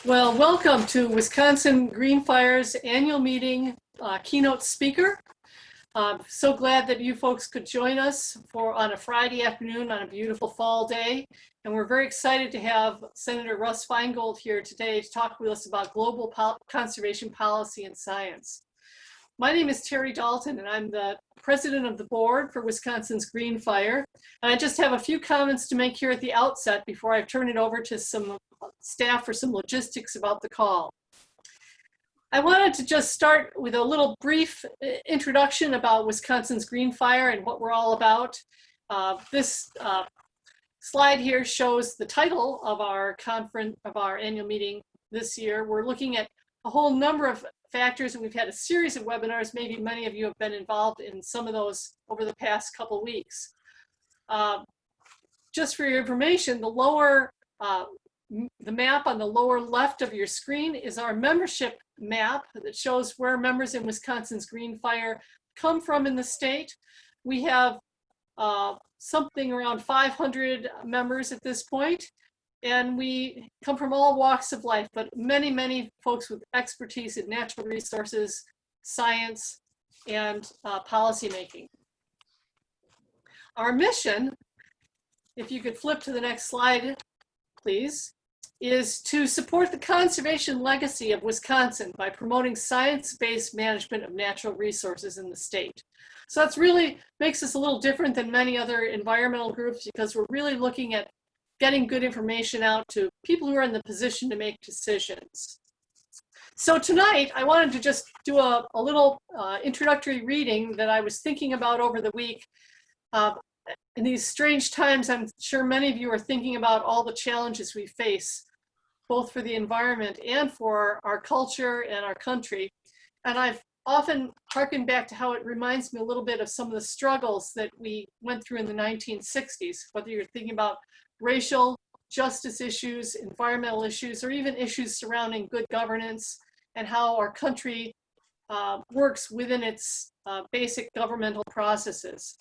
Well, welcome to Wisconsin Green Fire's annual meeting keynote speaker. So glad that you folks could join us on a Friday afternoon on a beautiful fall day. And we're very excited to have Senator Russ Feingold here today to talk with us about global conservation policy and science. My name is Terry Dalton, and I'm the president of the board for Wisconsin's Green Fire. And I just have a few comments to make here at the outset before I turn it over to some staff for some logistics about the call. I wanted to just start with a little brief introduction about Wisconsin's Green Fire and what we're all about. This slide here shows the title of our conference, of our annual meeting this year. We're looking at a whole number of factors, and we've had a series of webinars. Maybe many of you have been involved in some of those over the past couple weeks. Just for your information, the map on the lower left of your screen is our membership map that shows where members in Wisconsin's Green Fire come from in the state. We have something around 500 members at this point, and we come from all walks of life, but many, many folks with expertise in natural resources, science, and policymaking. Our mission, if you could flip to the next slide, please, is to support the conservation legacy of Wisconsin by promoting science-based management of natural resources in the state. So that's really makes us a little different than many other environmental groups, because we're really looking at getting good information out to people who are in the position to make decisions. So tonight, I wanted to just do a little introductory reading that I was thinking about over the week. In these strange times, I'm sure many of you are thinking about all the challenges we face, both for the environment and for our culture and our country. And I've often harkened back to how it reminds me a little bit of some of the struggles that we went through in the 1960s, whether you're thinking about racial justice issues, environmental issues, or even issues surrounding good governance and how our country works within its basic governmental processes.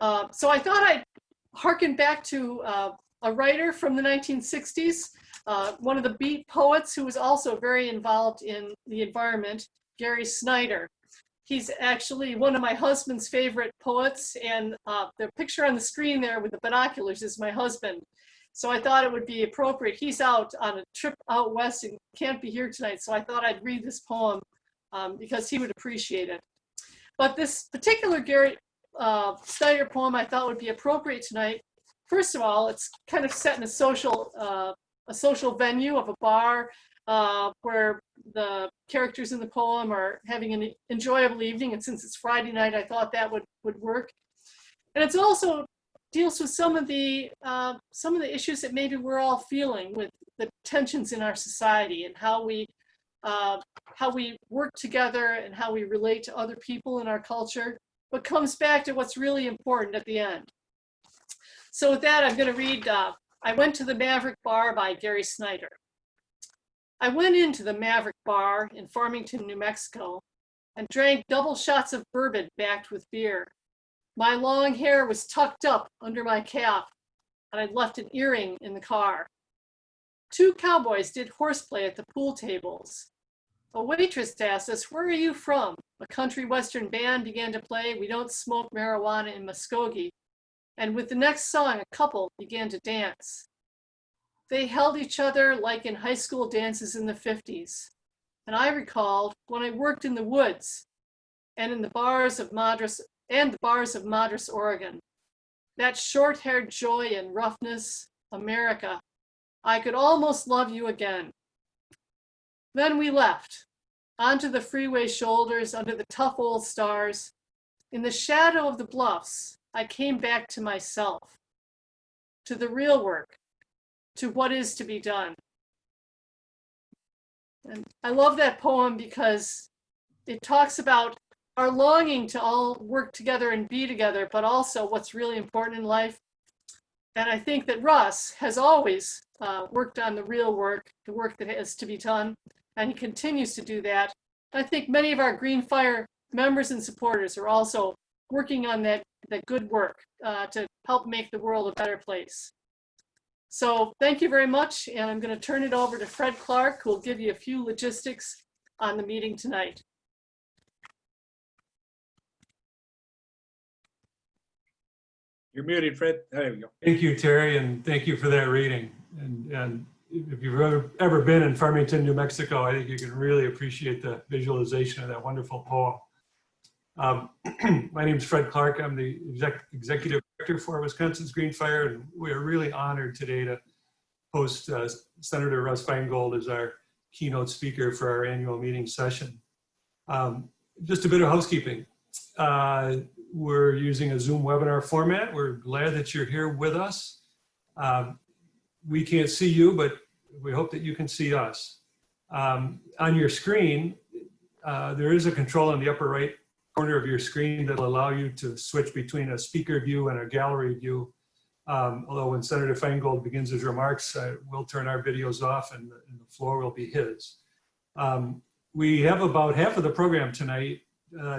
So I thought I'd harken back to a writer from the 1960s, one of the beat poets who was also very involved in the environment, Gary Snyder. He's actually one of my husband's favorite poets, and the picture on the screen there with the binoculars is my husband. So I thought it would be appropriate. He's out on a trip out west and can't be here tonight, so I thought I'd read this poem because he would appreciate it. But this particular Gary Snyder poem I thought would be appropriate tonight. First of all, it's kind of set in a social venue of a bar where the characters in the poem are having an enjoyable evening, and since it's Friday night, I thought that would work. And it's also deals with some of the issues that maybe we're all feeling with the tensions in our society and how we work together and how we relate to other people in our culture, but comes back to what's really important at the end. So with that, I'm going to read I Went to the Maverick Bar by Gary Snyder. I went into the Maverick Bar in Farmington, New Mexico, and drank double shots of bourbon backed with beer. My long hair was tucked up under my cap, and I'd left an earring in the car. Two cowboys did horseplay at the pool tables. A waitress asked us, "Where are you from?" A country western band began to play "We Don't Smoke Marijuana in Muskogee." And with the next song, a couple began to dance. They held each other like in high school dances in the 50s. And I recalled when I worked in the woods and in the bars of Madras Oregon. That short-haired joy and roughness, America, I could almost love you again. Then we left, onto the freeway shoulders under the tough old stars. In the shadow of the bluffs, I came back to myself, to the real work, to what is to be done. And I love that poem because it talks about our longing to all work together and be together, but also what's really important in life. And I think that Russ has always worked on the real work, the work that is to be done, and he continues to do that. I think many of our Green Fire members and supporters are also working on that good work to help make the world a better place. So thank you very much. And I'm going to turn it over to Fred Clark, who will give you a few logistics on the meeting tonight. You're muted, Fred. There we go. Thank you, Terry, and thank you for that reading. And if you've ever been in Farmington, New Mexico, I think you can really appreciate the visualization of that wonderful poem. My name is Fred Clark. I'm the executive director for Wisconsin's Green Fire, and we are really honored today to host Senator Russ Feingold as our keynote speaker for our annual meeting session. Just a bit of housekeeping. We're using a Zoom webinar format. We're glad that you're here with us. We can't see you, but we hope that you can see us. On your screen, there is a control in the upper right corner of your screen that will allow you to switch between a speaker view and a gallery view. Although when Senator Feingold begins his remarks, we'll turn our videos off and the floor will be his. We have about half of the program tonight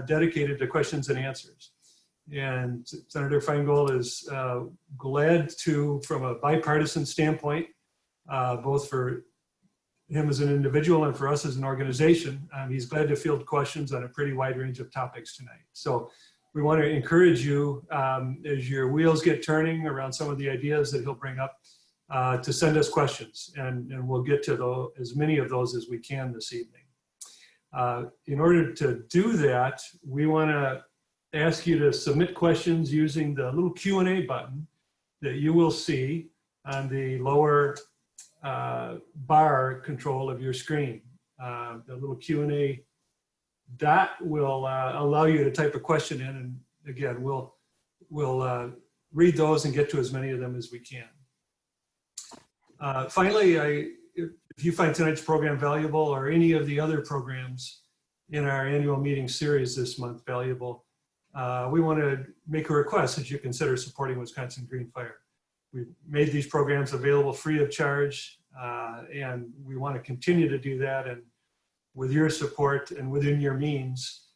dedicated to questions and answers. And Senator Feingold is glad to, from a bipartisan standpoint, both for him as an individual and for us as an organization, he's glad to field questions on a pretty wide range of topics tonight. So we want to encourage you, as your wheels get turning around some of the ideas that he'll bring up, to send us questions, and we'll get to as many of those as we can this evening. In order to do that, we want to ask you to submit questions using the little Q&A button that you will see on the lower bar control of your screen. The little Q&A dot will allow you to type a question in, and again, we'll read those and get to as many of them as we can. Finally, if you find tonight's program valuable, or any of the other programs in our annual meeting series this month valuable, we want to make a request that you consider supporting Wisconsin Green Fire. We've made these programs available free of charge, and we want to continue to do that. And with your support and within your means,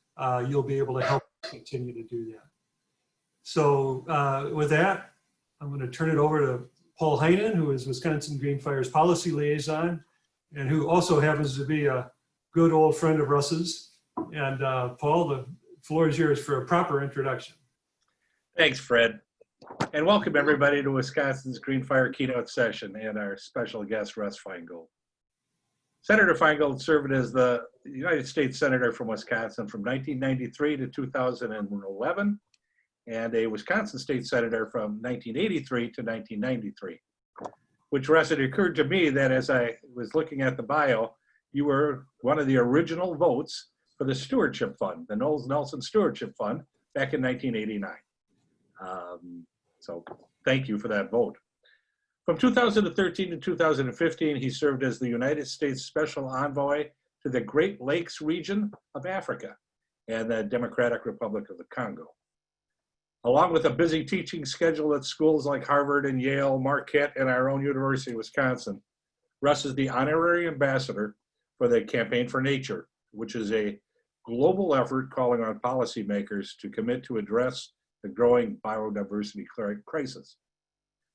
you'll be able to help continue to do that. So with that, I'm going to turn it over to Paul Heinen, who is Wisconsin Green Fire's policy liaison, and who also happens to be a good old friend of Russ's. And Paul, the floor is yours for a proper introduction. Thanks, Fred. And welcome everybody to Wisconsin's Green Fire keynote session and our special guest, Russ Feingold. Senator Feingold served as the United States Senator from Wisconsin from 1993 to 2011, and a Wisconsin State Senator from 1983 to 1993. Which, Russ, it occurred to me that as I was looking at the bio, you were one of the original votes for the Stewardship Fund, the Knowles Nelson Stewardship Fund, back in 1989. So thank you for that vote. From 2013 to 2015, he served as the United States Special Envoy to the Great Lakes region of Africa and the Democratic Republic of the Congo. Along with a busy teaching schedule at schools like Harvard and Yale, Marquette, and our own University of Wisconsin, Russ is the honorary ambassador for the Campaign for Nature, which is a global effort calling on policymakers to commit to address the growing biodiversity crisis.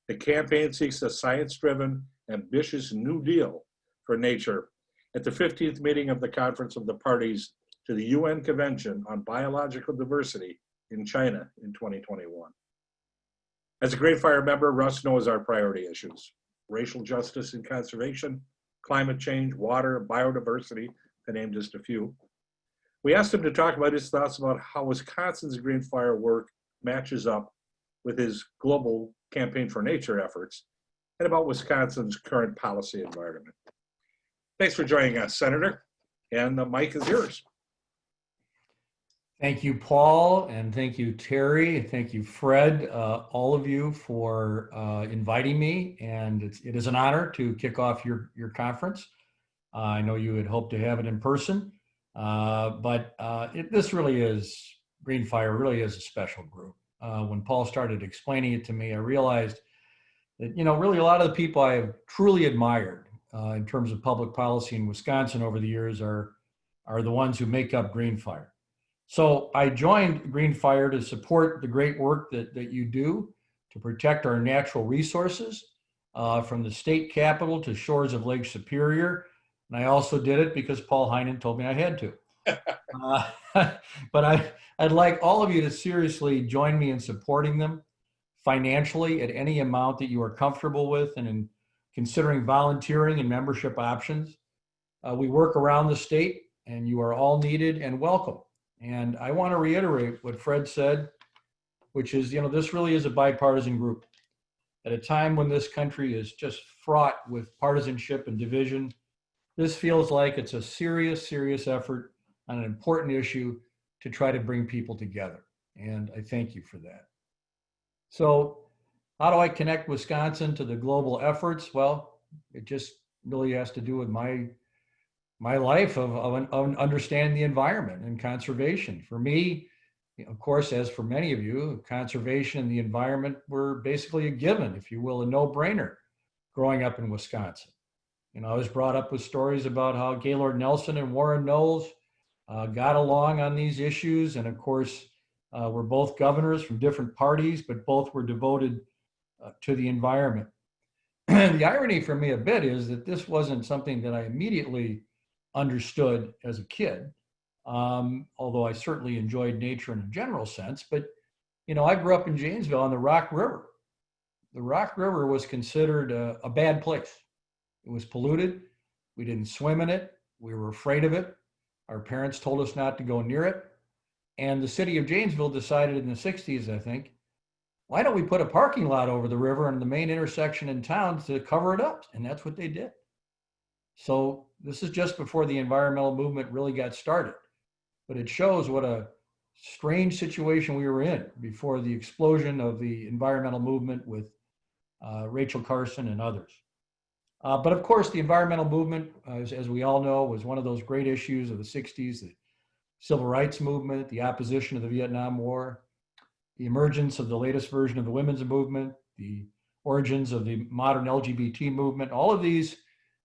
The campaign seeks a science-driven, ambitious New Deal for nature at the 15th meeting of the Conference of the Parties to the UN Convention on Biological Diversity in China in 2021. As a Green Fire member, Russ knows our priority issues: racial justice and conservation, climate change, water, biodiversity, to name just a few. We asked him to talk about his thoughts about how Wisconsin's Green Fire work matches up with his global Campaign for Nature efforts, and about Wisconsin's current policy environment. Thanks for joining us, Senator, and the mic is yours. Thank you, Paul, and thank you, Terry. Thank you, Fred, all of you for inviting me, and it is an honor to kick off your conference. I know you had hoped to have it in person, but this really is, Green Fire really is a special group. When Paul started explaining it to me, I realized that, really a lot of the people I have truly admired in terms of public policy in Wisconsin over the years are the ones who make up Green Fire. So I joined Green Fire to support the great work that you do to protect our natural resources, from the state capitol to shores of Lake Superior. And I also did it because Paul Heinen told me I had to. But I'd like all of you to seriously join me in supporting them financially at any amount that you are comfortable with, and in considering volunteering and membership options. We work around the state, and you are all needed and welcome. And I want to reiterate what Fred said, which is, this really is a bipartisan group. At a time when this country is just fraught with partisanship and division, this feels like it's a serious, serious effort on an important issue to try to bring people together. And I thank you for that. So how do I connect Wisconsin to the global efforts? Well, it just really has to do with my life of understanding the environment and conservation. For me, of course, as for many of you, conservation and the environment were basically a given, if you will, a no-brainer growing up in Wisconsin. I was brought up with stories about how Gaylord Nelson and Warren Knowles got along on these issues. And of course, we're both governors from different parties, but both were devoted to the environment. The irony for me a bit is that this wasn't something that I immediately understood as a kid, although I certainly enjoyed nature in a general sense. But, I grew up in Janesville on the Rock River. The Rock River was considered a bad place. It was polluted. We didn't swim in it. We were afraid of it. Our parents told us not to go near it. And the city of Janesville decided in the 60s, I think, why don't we put a parking lot over the river and the main intersection in town to cover it up? And that's what they did. So this is just before the environmental movement really got started. But it shows what a strange situation we were in before the explosion of the environmental movement with Rachel Carson and others. But of course, the environmental movement, as we all know, was one of those great issues of the 60s, the civil rights movement, the opposition to the Vietnam War, the emergence of the latest version of the women's movement, the origins of the modern LGBT movement. All of these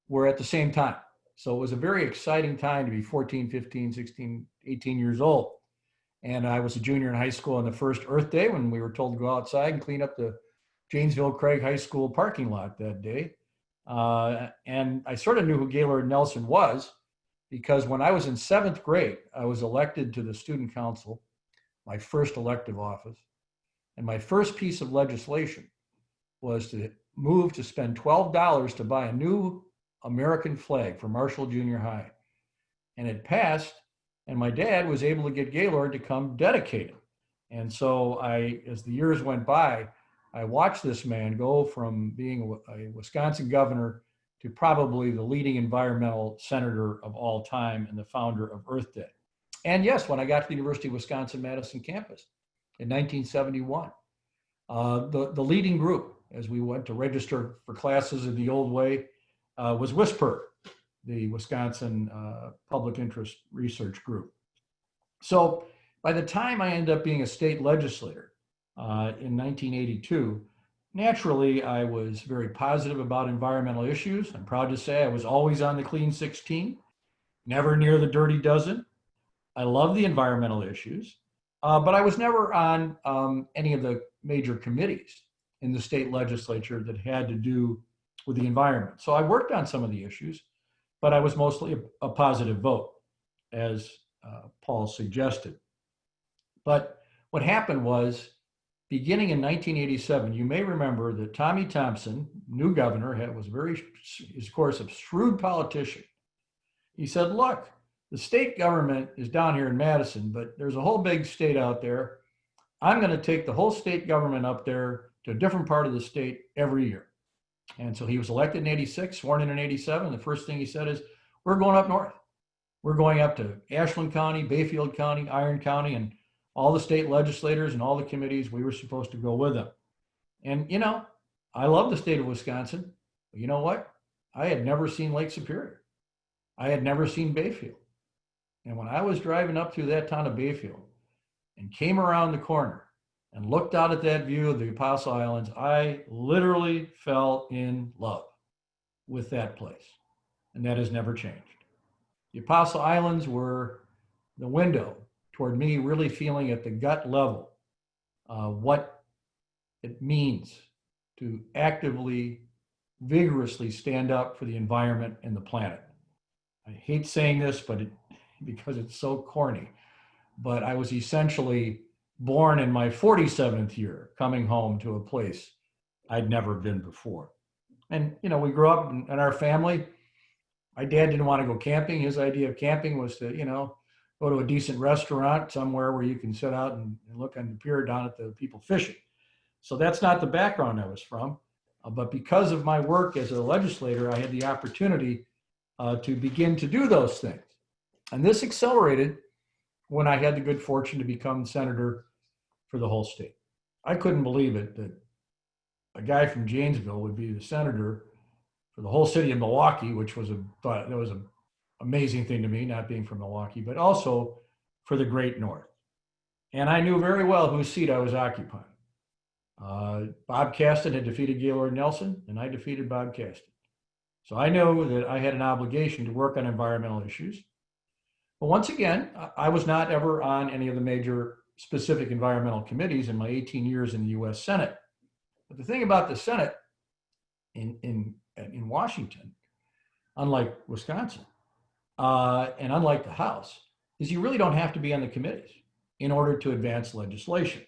were at the same time. So it was a very exciting time to be 14, 15, 16, 18 years old. And I was a junior in high school on the first Earth Day when we were told to go outside and clean up the Janesville Craig High School parking lot that day. And I sort of knew who Gaylord Nelson was because when I was in 7th grade, I was elected to the student council, my first elective office. And my first piece of legislation was to move to spend $12 to buy a new American flag for Marshall Junior High. And it passed, and my dad was able to get Gaylord to come dedicate it. And so as the years went by, I watched this man go from being a Wisconsin governor to probably the leading environmental senator of all time and the founder of Earth Day. And yes, when I got to the University of Wisconsin-Madison campus in 1971, the leading group, as we went to register for classes in the old way, was WISPR, the Wisconsin Public Interest Research Group. So by the time I ended up being a state legislator, in 1982, naturally, I was very positive about environmental issues. I'm proud to say I was always on the Clean 16, never near the Dirty Dozen. I love the environmental issues, but I was never on any of the major committees in the state legislature that had to do with the environment. So I worked on some of the issues, but I was mostly a positive vote, as Paul suggested. But what happened was, beginning in 1987, you may remember that Tommy Thompson, new governor, was of course, a shrewd politician. He said, look, the state government is down here in Madison, but there's a whole big state out there. I'm going to take the whole state government up there to a different part of the state every year. And so he was elected in 86, sworn in 87. The first thing he said is, we're going up north. We're going up to Ashland County, Bayfield County, Iron County, and all the state legislators and all the committees, we were supposed to go with them. And, I love the state of Wisconsin, but you know what? I had never seen Lake Superior. I had never seen Bayfield. And when I was driving up through that town of Bayfield and came around the corner and looked out at that view of the Apostle Islands, I literally fell in love with that place. And that has never changed. The Apostle Islands were the window toward me really feeling at the gut level what it means to actively vigorously stand up for the environment and the planet. I hate saying this, because it's so corny, but I was essentially born in my 47th year, coming home to a place I'd never been before. And, we grew up in our family. My dad didn't want to go camping. His idea of camping was to, go to a decent restaurant somewhere where you can sit out and look on the pier down at the people fishing. So that's not the background I was from. But because of my work as a legislator, I had the opportunity to begin to do those things. And this accelerated when I had the good fortune to become senator for the whole state. I couldn't believe it that a guy from Janesville would be the senator for the whole city of Milwaukee, which was that was an amazing thing to me, not being from Milwaukee, but also for the Great North. And I knew very well whose seat I was occupying. Bob Caston had defeated Gaylord Nelson, and I defeated Bob Caston. So I know that I had an obligation to work on environmental issues. But once again, I was not ever on any of the major specific environmental committees in my 18 years in the U.S. Senate. But the thing about the Senate in Washington, unlike Wisconsin, and unlike the House, is you really don't have to be on the committees in order to advance legislation.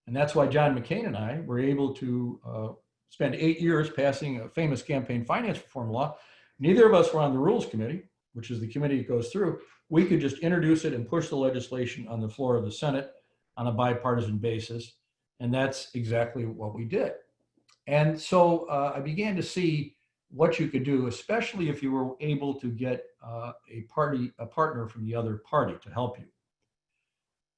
And that's why John McCain and I were able to spend 8 years passing a famous campaign finance reform law. Neither of us were on the Rules Committee, which is the committee it goes through. We could just introduce it and push the legislation on the floor of the Senate on a bipartisan basis. And that's exactly what we did. And so I began to see what you could do, especially if you were able to get a partner from the other party to help you.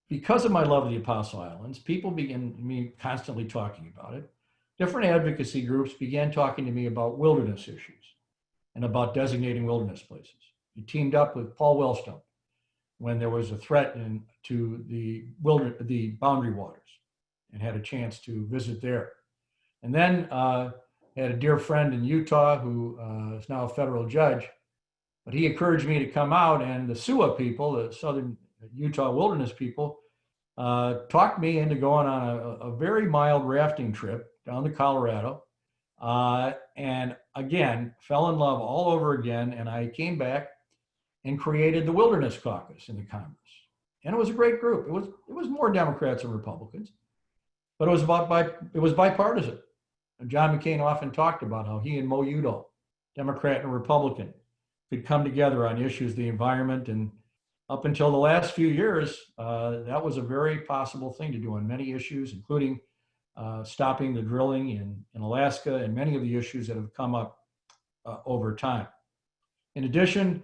Because of my love of the Apostle Islands, people began me constantly talking about it. Different advocacy groups began talking to me about wilderness issues and about designating wilderness places. We teamed up with Paul Wellstone when there was a threat to the boundary waters, and had a chance to visit there. And then had a dear friend in Utah who is now a federal judge, but he encouraged me to come out, and the Sioux people, the southern Utah wilderness people, talked me into going on a very mild rafting trip down to Colorado. And again, fell in love all over again. And I came back and created the Wilderness Caucus in the Congress. And it was a great group. It was more Democrats and Republicans, but it was bipartisan. And John McCain often talked about how he and Mo Udall, Democrat and Republican, could come together on issues of the environment. And up until the last few years, that was a very possible thing to do on many issues, including stopping the drilling in Alaska and many of the issues that have come up over time. In addition,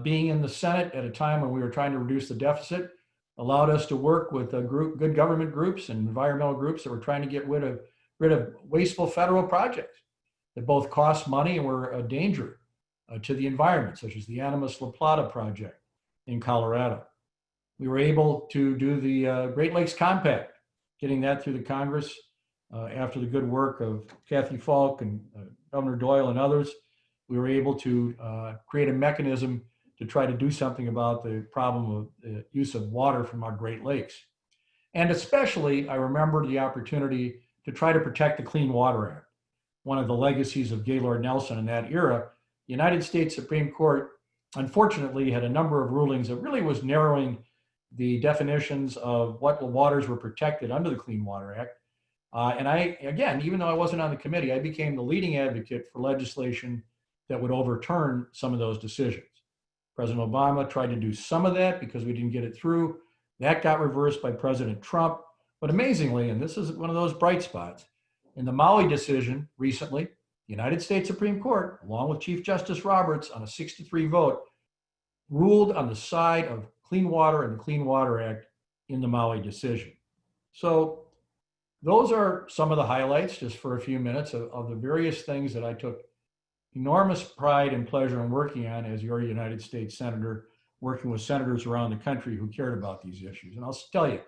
being in the Senate at a time when we were trying to reduce the deficit allowed us to work with good government groups and environmental groups that were trying to get rid of wasteful federal projects that both cost money and were a danger to the environment, such as the Animas La Plata project in Colorado. We were able to do the Great Lakes Compact, getting that through the Congress after the good work of Kathy Falk and Governor Doyle and others. We were able to create a mechanism to try to do something about the problem of the use of water from our Great Lakes. And especially, I remember the opportunity to try to protect the Clean Water Act, one of the legacies of Gaylord Nelson in that era. The United States Supreme Court, unfortunately, had a number of rulings that really was narrowing the definitions of what the waters were protected under the Clean Water Act. And I, again, even though I wasn't on the committee, I became the leading advocate for legislation that would overturn some of those decisions. President Obama tried to do some of that because we didn't get it through. That got reversed by President Trump. But amazingly, and this is one of those bright spots, in the Maui decision recently, the United States Supreme Court, along with Chief Justice Roberts on a 6-3 vote, ruled on the side of clean water and the Clean Water Act in the Maui decision. So those are some of the highlights, just for a few minutes, of the various things that I took enormous pride and pleasure in working on as your United States Senator, working with senators around the country who cared about these issues. And I'll tell you,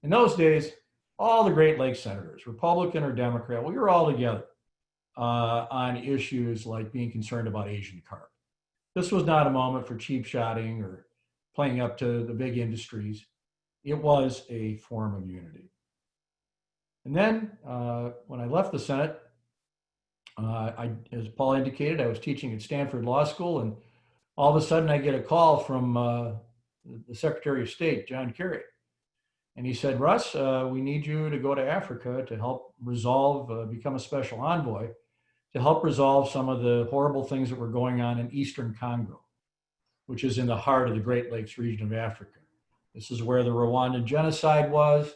in those days, all the Great Lakes senators, Republican or Democrat, we were all together on issues like being concerned about Asian carp. This was not a moment for cheap shotting or playing up to the big industries. It was a form of unity. And then when I left the Senate, As Paul indicated, I was teaching at Stanford Law School, and all of a sudden I get a call from the Secretary of State, John Kerry. And he said, Russ, we need you to go to Africa to help resolve, become a special envoy, to help resolve some of the horrible things that were going on in Eastern Congo, which is in the heart of the Great Lakes region of Africa. This is where the Rwandan genocide was.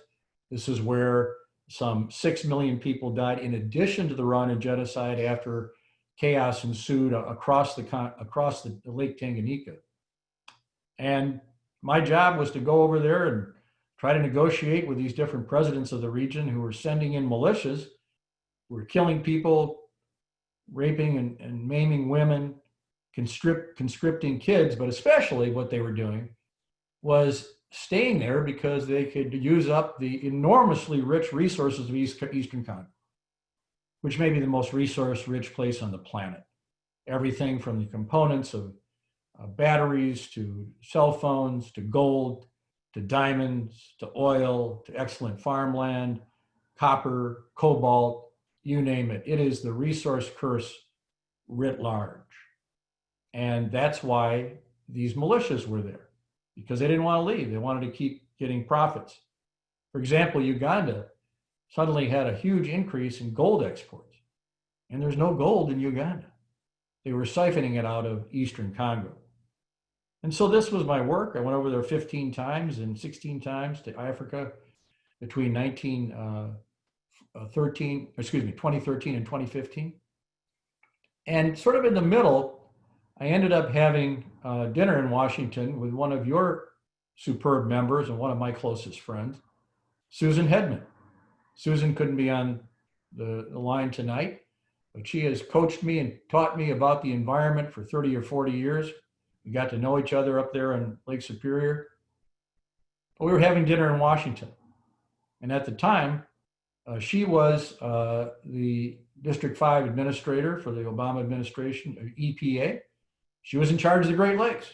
This is where some 6 million people died in addition to the Rwandan genocide after chaos ensued across the Lake Tanganyika. And my job was to go over there and try to negotiate with these different presidents of the region who were sending in militias, who were killing people, raping and maiming women, conscripting kids, but especially what they were doing was staying there because they could use up the enormously rich resources of Eastern Congo, which may be the most resource-rich place on the planet. Everything from the components of batteries to cell phones to gold to diamonds to oil to excellent farmland, copper, cobalt, you name it. It is the resource curse writ large. And that's why these militias were there, because they didn't want to leave. They wanted to keep getting profits. For example, Uganda suddenly had a huge increase in gold exports, and there's no gold in Uganda. They were siphoning it out of Eastern Congo. And so this was my work. I went over there 15 times and 16 times to Africa between 2013 and 2015. And sort of in the middle, I ended up having dinner in Washington with one of your superb members and one of my closest friends, Susan Hedman. Susan couldn't be on the line tonight, but she has coached me and taught me about the environment for 30 or 40 years. We got to know each other up there in Lake Superior. But we were having dinner in Washington. And at the time, she was the District 5 administrator for the Obama administration, EPA. She was in charge of the Great Lakes.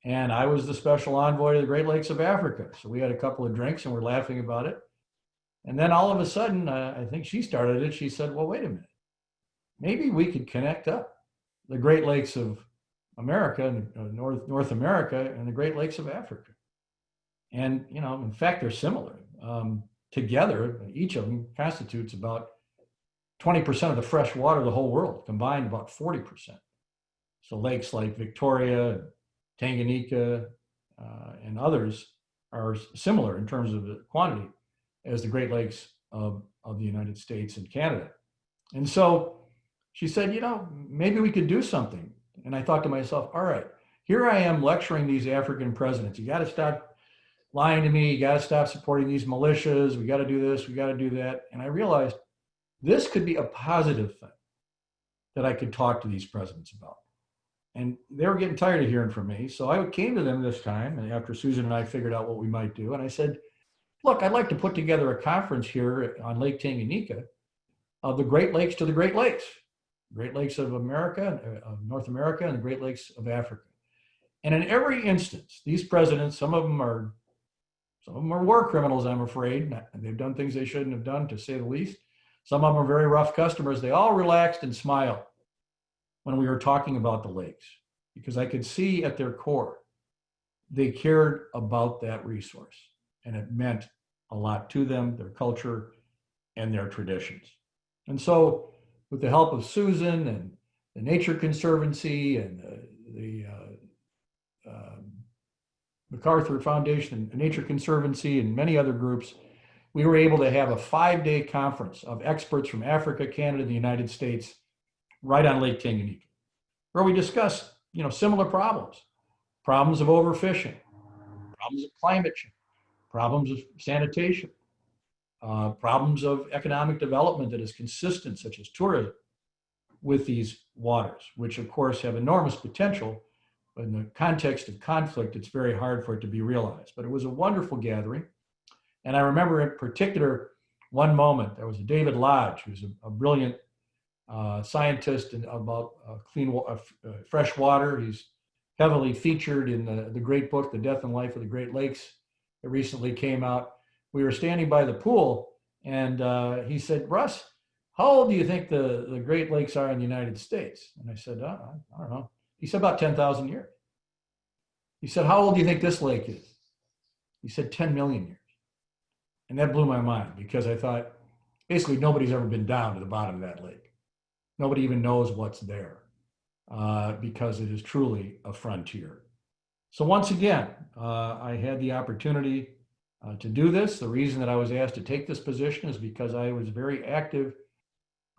And I was the special envoy to the Great Lakes of Africa. So we had a couple of drinks and we're laughing about it. And then all of a sudden, I think she started it. She said, well, wait a minute. Maybe we could connect up the Great Lakes of America and North America and the Great Lakes of Africa. And, you know, in fact, they're similar. Together, each of them constitutes about 20% of the fresh water of the whole world, combined about 40%. So lakes like Victoria, Tanganyika, and others are similar in terms of the quantity as the Great Lakes of the United States and Canada. And so she said, you know, maybe we could do something. And I thought to myself, all right, here I am lecturing these African presidents. You got to stop lying to me. You got to stop supporting these militias. We got to do this. We got to do that. And I realized this could be a positive thing that I could talk to these presidents about. And they were getting tired of hearing from me. So I came to them this time, and after Susan and I figured out what we might do. And I said, look, I'd like to put together a conference here on Lake Tanganyika of the Great Lakes to the Great Lakes. Great Lakes of America, of North America, and the Great Lakes of Africa. And in every instance, these presidents, some of them are war criminals, I'm afraid. They've done things they shouldn't have done, to say the least. Some of them are very rough customers. They all relaxed and smiled when we were talking about the lakes, because I could see at their core, they cared about that resource, and it meant a lot to them, their culture, and their traditions. And so, with the help of Susan and the Nature Conservancy and the MacArthur Foundation and Nature Conservancy and many other groups, we were able to have a 5-day conference of experts from Africa, Canada, and the United States right on Lake Tanganyika, where we discussed, you know, similar problems of overfishing, problems of climate change, problems of sanitation, problems of economic development that is consistent, such as tourism, with these waters, which of course have enormous potential, but in the context of conflict, it's very hard for it to be realized. But it was a wonderful gathering. And I remember in particular, one moment, there was David Lodge, who's a brilliant scientist about fresh water. He's heavily featured in the great book, The Death and Life of the Great Lakes, that recently came out. We were standing by the pool, and he said, Russ, how old do you think the Great Lakes are in the United States? And I said, I don't know. He said, about 10,000 years. He said, how old do you think this lake is? He said, 10 million years. And that blew my mind because I thought, basically, nobody's ever been down to the bottom of that lake. Nobody even knows what's there because it is truly a frontier. So once again, I had the opportunity to do this. The reason that I was asked to take this position is because I was very active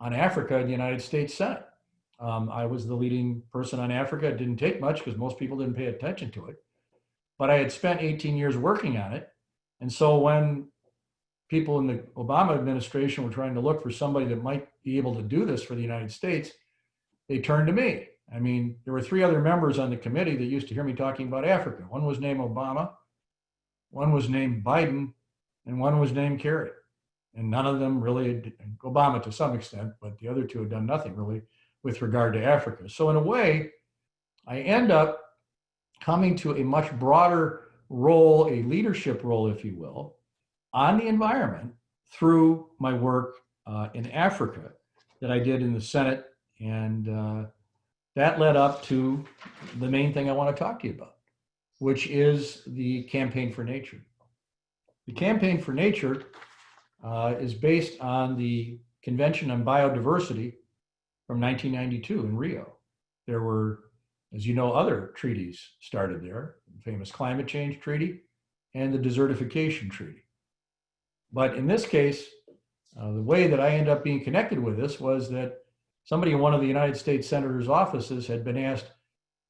on Africa in the United States Senate. I was the leading person on Africa. It didn't take much because most people didn't pay attention to it. But I had spent 18 years working on it. And so when people in the Obama administration were trying to look for somebody that might be able to do this for the United States, they turned to me. I mean, there were 3 other members on the committee that used to hear me talking about Africa. One was named Obama, one was named Biden, and one was named Kerry. And none of them really, Obama to some extent, but the other 2 had done nothing really with regard to Africa. So in a way, I end up coming to a much broader role, a leadership role, if you will, on the environment through my work in Africa that I did in the Senate. And that led up to the main thing I want to talk to you about, which is the Campaign for Nature. The Campaign for Nature is based on the Convention on Biodiversity from 1992 in Rio. There were, as you know, other treaties started there, the famous Climate Change Treaty and the Desertification Treaty. But in this case, the way that I ended up being connected with this was that somebody in one of the United States Senator's offices had been asked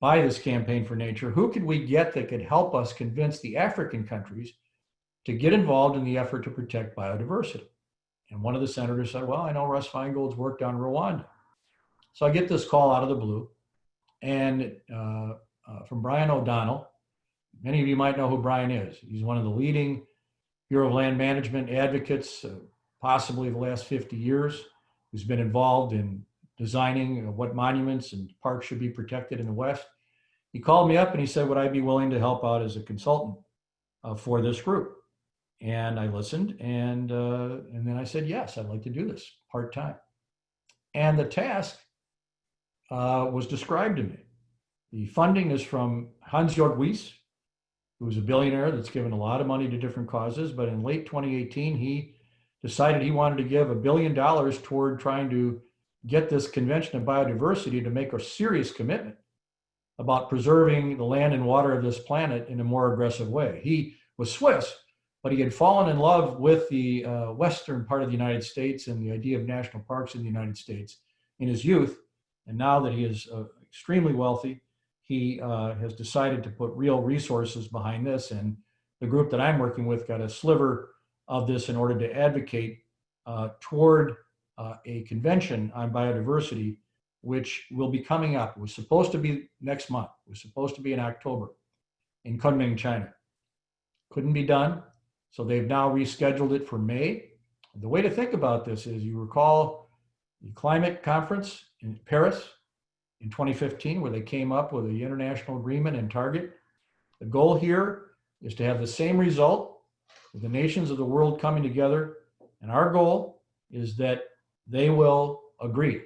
by this Campaign for Nature, who could we get that could help us convince the African countries to get involved in the effort to protect biodiversity? And one of the senators said, well, I know Russ Feingold's worked on Rwanda. So I get this call out of the blue, and from Brian O'Donnell. Many of you might know who Brian is. He's one of the leading Bureau of Land Management advocates, possibly the last 50 years, who's been involved in designing what monuments and parks should be protected in the West. He called me up and he said, would I be willing to help out as a consultant for this group? And I listened, and then I said, yes, I'd like to do this part-time. And the task was described to me. The funding is from Hans-Jörg Wyss, who's a billionaire that's given a lot of money to different causes, but in late 2018, he decided he wanted to give $1 billion toward trying to get this Convention of Biodiversity to make a serious commitment about preserving the land and water of this planet in a more aggressive way. He was Swiss, but he had fallen in love with the western part of the United States and the idea of national parks in the United States in his youth. And now that he is extremely wealthy, he has decided to put real resources behind this. And the group that I'm working with got a sliver of this in order to advocate toward a convention on biodiversity, which will be coming up. It was supposed to be next month. It was supposed to be in October in Kunming, China. Couldn't be done. So they've now rescheduled it for May. The way to think about this is, you recall the climate conference in Paris in 2015, where they came up with the international agreement and target. The goal here is to have the same result with the nations of the world coming together. And our goal is that they will agree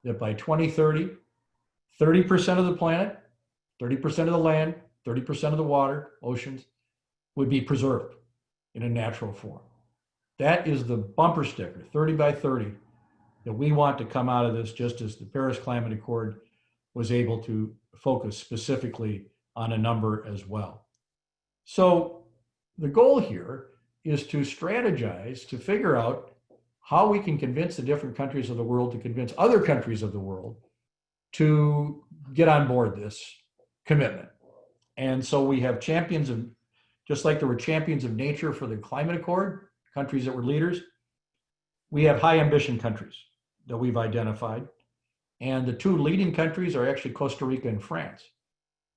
that by 2030, 30% of the planet, 30% of the land, 30% of the water, oceans, would be preserved in a natural form. That is the bumper sticker, 30 by 30, that we want to come out of this, just as the Paris Climate Accord was able to focus specifically on a number as well. So the goal here is to strategize, to figure out how we can convince the different countries of the world to convince other countries of the world to get on board this commitment. And so we have champions of, just like there were champions of nature for the climate accord, countries that were leaders, we have high ambition countries that we've identified. And the 2 leading countries are actually Costa Rica and France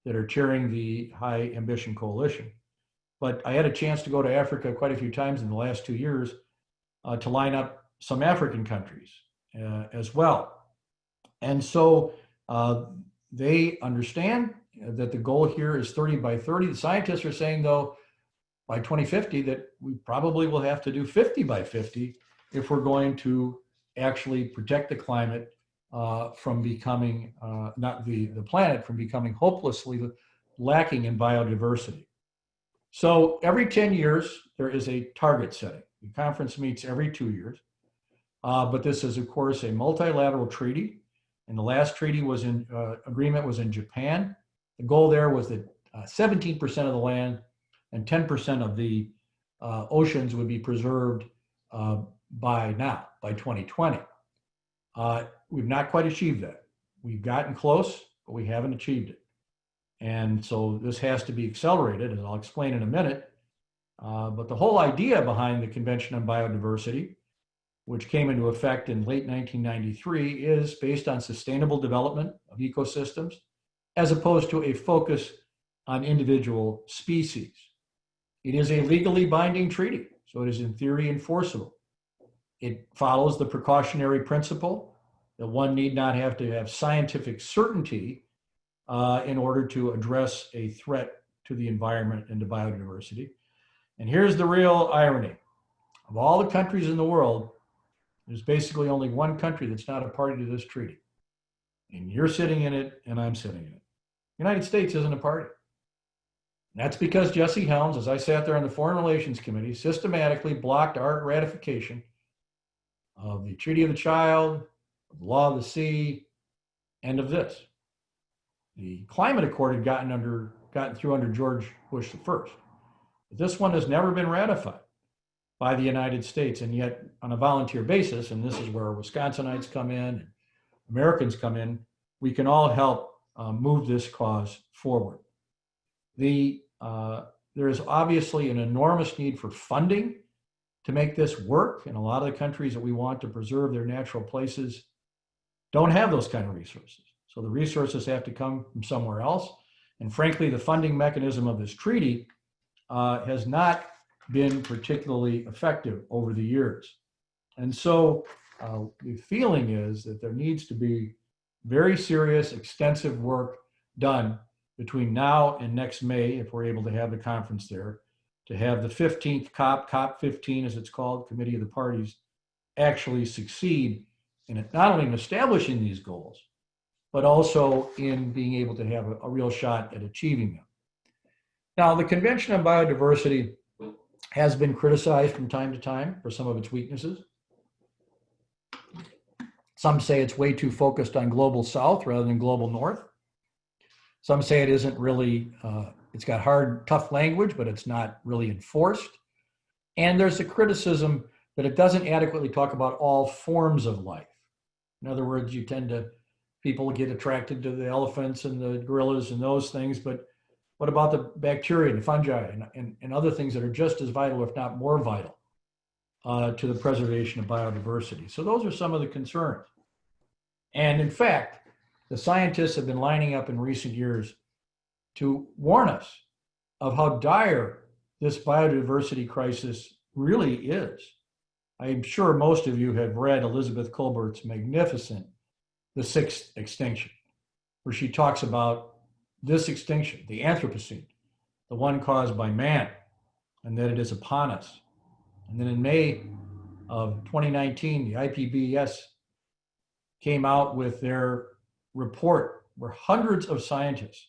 that are chairing the High Ambition Coalition. But I had a chance to go to Africa quite a few times in the last 2 years to line up some African countries as well. And so they understand that the goal here is 30 by 30. The scientists are saying, though, by 2050, that we probably will have to do 50 by 50 if we're going to actually protect the climate from becoming, not the planet, from becoming hopelessly lacking in biodiversity. So every 10 years, there is a target setting. The conference meets every 2 years. But this is, of course, a multilateral treaty. And the last treaty was agreement was in Japan. The goal there was that 17% of the land and 10% of the oceans would be preserved by 2020. We've not quite achieved that. We've gotten close, but we haven't achieved it. And so this has to be accelerated, as I'll explain in a minute. But the whole idea behind the Convention on Biodiversity, which came into effect in late 1993, is based on sustainable development of ecosystems, as opposed to a focus on individual species. It is a legally binding treaty, so it is in theory enforceable. It follows the precautionary principle that one need not have to have scientific certainty in order to address a threat to the environment and to biodiversity. And here's the real irony. Of all the countries in the world, there's basically only one country that's not a party to this treaty. And you're sitting in it, and I'm sitting in it. The United States isn't a party. And that's because Jesse Helms, as I sat there on the Foreign Relations Committee, systematically blocked our ratification of the Treaty of the Child, of the Law of the Sea, and of this. The Climate Accord had gotten through under George Bush the first. But this one has never been ratified by the United States, and yet on a volunteer basis, and this is where Wisconsinites come in, and Americans come in, we can all help move this cause forward. There is obviously an enormous need for funding to make this work, and a lot of the countries that we want to preserve their natural places don't have those kind of resources. So the resources have to come from somewhere else, and frankly, the funding mechanism of this treaty has not been particularly effective over the years. And so the feeling is that there needs to be very serious, extensive work done between now and next May, if we're able to have the conference there, to have the 15th COP 15 as it's called, Committee of the Parties, actually succeed in it, not only in establishing these goals, but also in being able to have a real shot at achieving them. Now, the Convention on Biodiversity has been criticized from time to time for some of its weaknesses. Some say it's way too focused on global south rather than global north. Some say it isn't really, it's got hard, tough language, but it's not really enforced. And there's a criticism that it doesn't adequately talk about all forms of life. In other words, people get attracted to the elephants and the gorillas and those things, but what about the bacteria and fungi and other things that are just as vital, if not more vital, to the preservation of biodiversity? So those are some of the concerns. And in fact, the scientists have been lining up in recent years to warn us of how dire this biodiversity crisis really is. I'm sure most of you have read Elizabeth Kolbert's magnificent The Sixth Extinction, where she talks about this extinction, the Anthropocene, the one caused by man, and that it is upon us. And then in May of 2019, the IPBES came out with their report where hundreds of scientists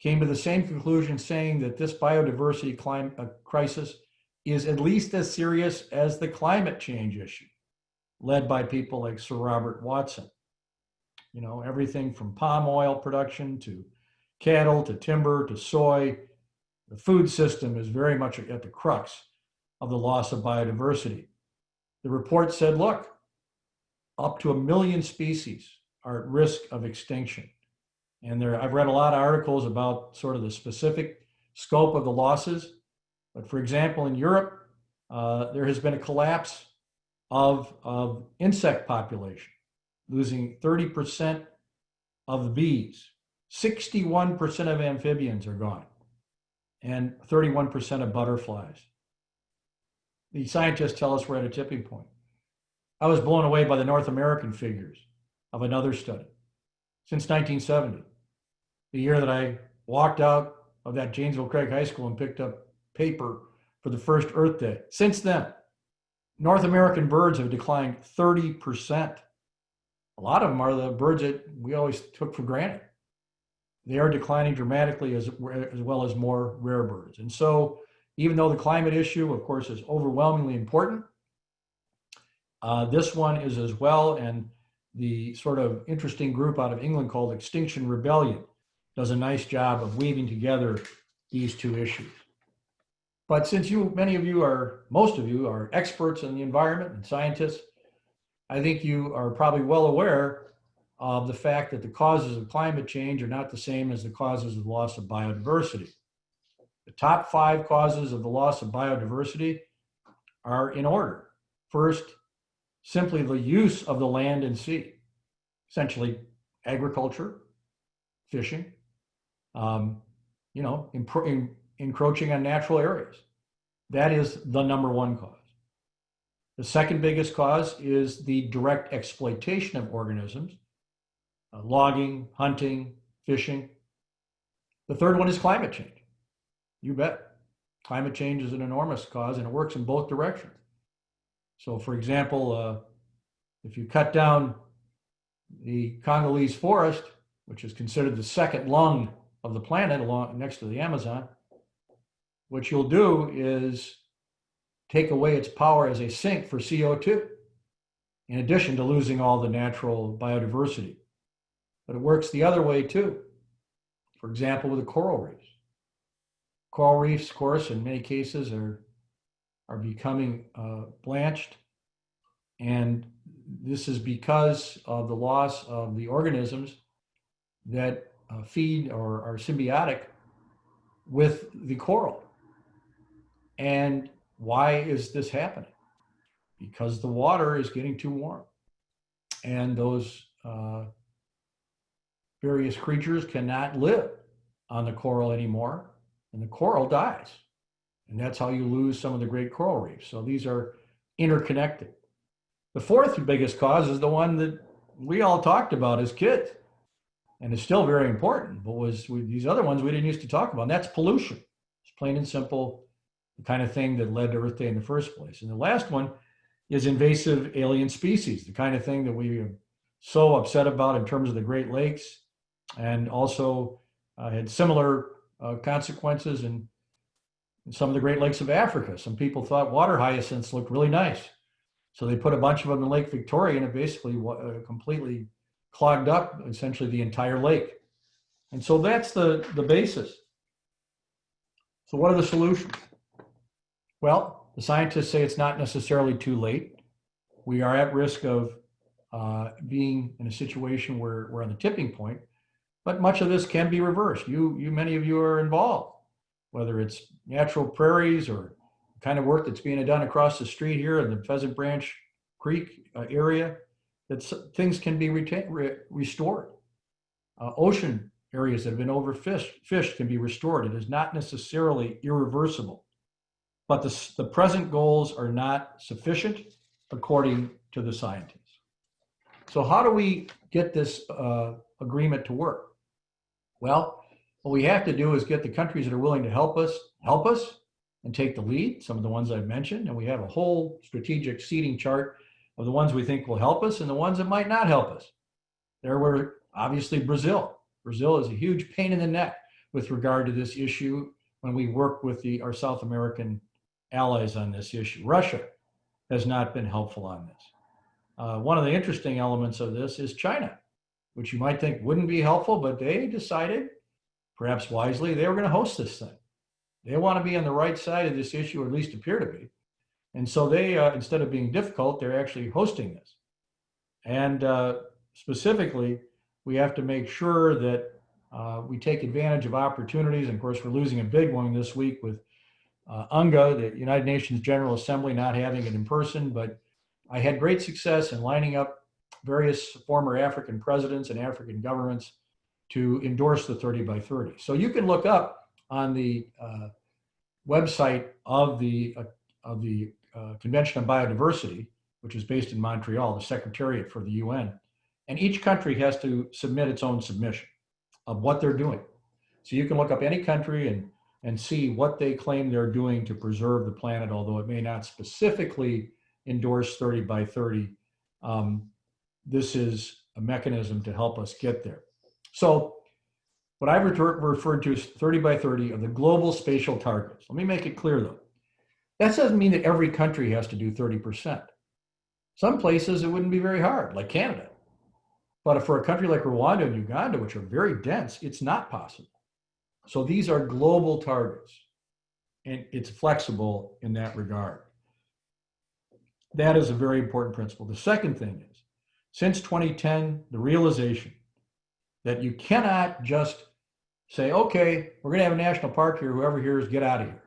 came to the same conclusion, saying that this biodiversity crisis is at least as serious as the climate change issue, led by people like Sir Robert Watson. You know, everything from palm oil production to cattle to timber to soy. The food system is very much at the crux of the loss of biodiversity. The report said, look, up to 1 million species are at risk of extinction. And I've read a lot of articles about sort of the specific scope of the losses. But for example, in Europe, there has been a collapse of insect population, losing 30% of the bees. 61% of amphibians are gone, and 31% of butterflies. The scientists tell us we're at a tipping point. I was blown away by the North American figures of another study. Since 1970, the year that I walked out of that Janesville Craig High School and picked up paper for the first Earth Day, since then, North American birds have declined 30%. A lot of them are the birds that we always took for granted. They are declining dramatically as well as more rare birds. And so even though the climate issue, of course, is overwhelmingly important, this one is as well. And the sort of interesting group out of England called Extinction Rebellion does a nice job of weaving together these two issues. But since most of you are experts in the environment and scientists, I think you are probably well aware of the fact that the causes of climate change are not the same as the causes of the loss of biodiversity. The top 5 causes of the loss of biodiversity are in order. First, simply the use of the land and sea, essentially agriculture, fishing, encroaching on natural areas. That is the number 1 cause. The second biggest cause is the direct exploitation of organisms, logging, hunting, fishing. The third one is climate change. You bet. Climate change is an enormous cause, and it works in both directions. So, for example, if you cut down the Congolese forest, which is considered the second lung of the planet next to the Amazon, what you'll do is take away its power as a sink for CO2, in addition to losing all the natural biodiversity. But it works the other way too. For example, with the coral reefs. Coral reefs, of course, in many cases are becoming blanched. And this is because of the loss of the organisms that feed or are symbiotic with the coral. And why is this happening? Because the water is getting too warm. And those various creatures cannot live on the coral anymore, and the coral dies. And that's how you lose some of the great coral reefs. So these are interconnected. The fourth biggest cause is the one that we all talked about as kids, and is still very important, but these other ones we didn't used to talk about, and that's pollution. It's plain and simple, the kind of thing that led to Earth Day in the first place. And the last one is invasive alien species, the kind of thing that we are so upset about in terms of the Great Lakes, and also had similar consequences in some of the Great Lakes of Africa. Some people thought water hyacinths looked really nice, so they put a bunch of them in Lake Victoria, and it basically completely clogged up essentially the entire lake. And so that's the basis. So what are the solutions? Well, the scientists say it's not necessarily too late. We are at risk of being in a situation where we're on the tipping point, but much of this can be reversed. Many of you are involved, whether it's natural prairies or the kind of work that's being done across the street here in the Pheasant Branch Creek area, that things can be restored. Ocean areas that have been overfished can be restored. It is not necessarily irreversible. But the present goals are not sufficient according to the scientists. So how do we get this agreement to work? Well, what we have to do is get the countries that are willing to help us and take the lead, some of the ones I've mentioned, and we have a whole strategic seating chart of the ones we think will help us and the ones that might not help us. There were obviously Brazil. Brazil is a huge pain in the neck with regard to this issue when we work with our South American allies on this issue. Russia has not been helpful on this. One of the interesting elements of this is China, which you might think wouldn't be helpful, but they decided, perhaps wisely, they were going to host this thing. They want to be on the right side of this issue, or at least appear to be. And so they, instead of being difficult, they're actually hosting this. And specifically, we have to make sure that we take advantage of opportunities. And of course, we're losing a big one this week with UNGA, the United Nations General Assembly, not having it in person. But I had great success in lining up various former African presidents and African governments to endorse the 30 by 30. So you can look up on the website of the Convention on Biodiversity, which is based in Montreal, the Secretariat for the UN. And each country has to submit its own submission of what they're doing. So you can look up any country and see what they claim they're doing to preserve the planet, although it may not specifically endorse 30 by 30. This is a mechanism to help us get there. So what I referred to as 30 by 30 of the global spatial targets. Let me make it clear though. That doesn't mean that every country has to do 30%. Some places it wouldn't be very hard, like Canada. But for a country like Rwanda and Uganda, which are very dense, it's not possible. So these are global targets, and it's flexible in that regard. That is a very important principle. The second thing is, since 2010, the realization that you cannot just say, okay, we're going to have a national park here, whoever here is, get out of here.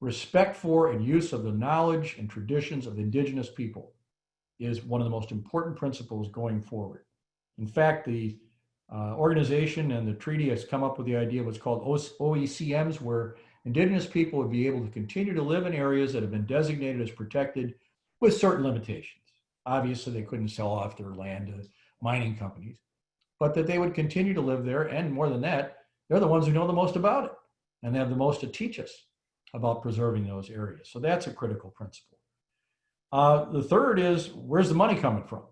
Respect for and use of the knowledge and traditions of the indigenous people is one of the most important principles going forward. In fact, the organization and the treaty has come up with the idea of what's called OECMs, where indigenous people would be able to continue to live in areas that have been designated as protected with certain limitations. Obviously, they couldn't sell off their land to mining companies, but that they would continue to live there. And more than that, they're the ones who know the most about it, and they have the most to teach us about preserving those areas. So that's a critical principle. The third is, where's the money coming from?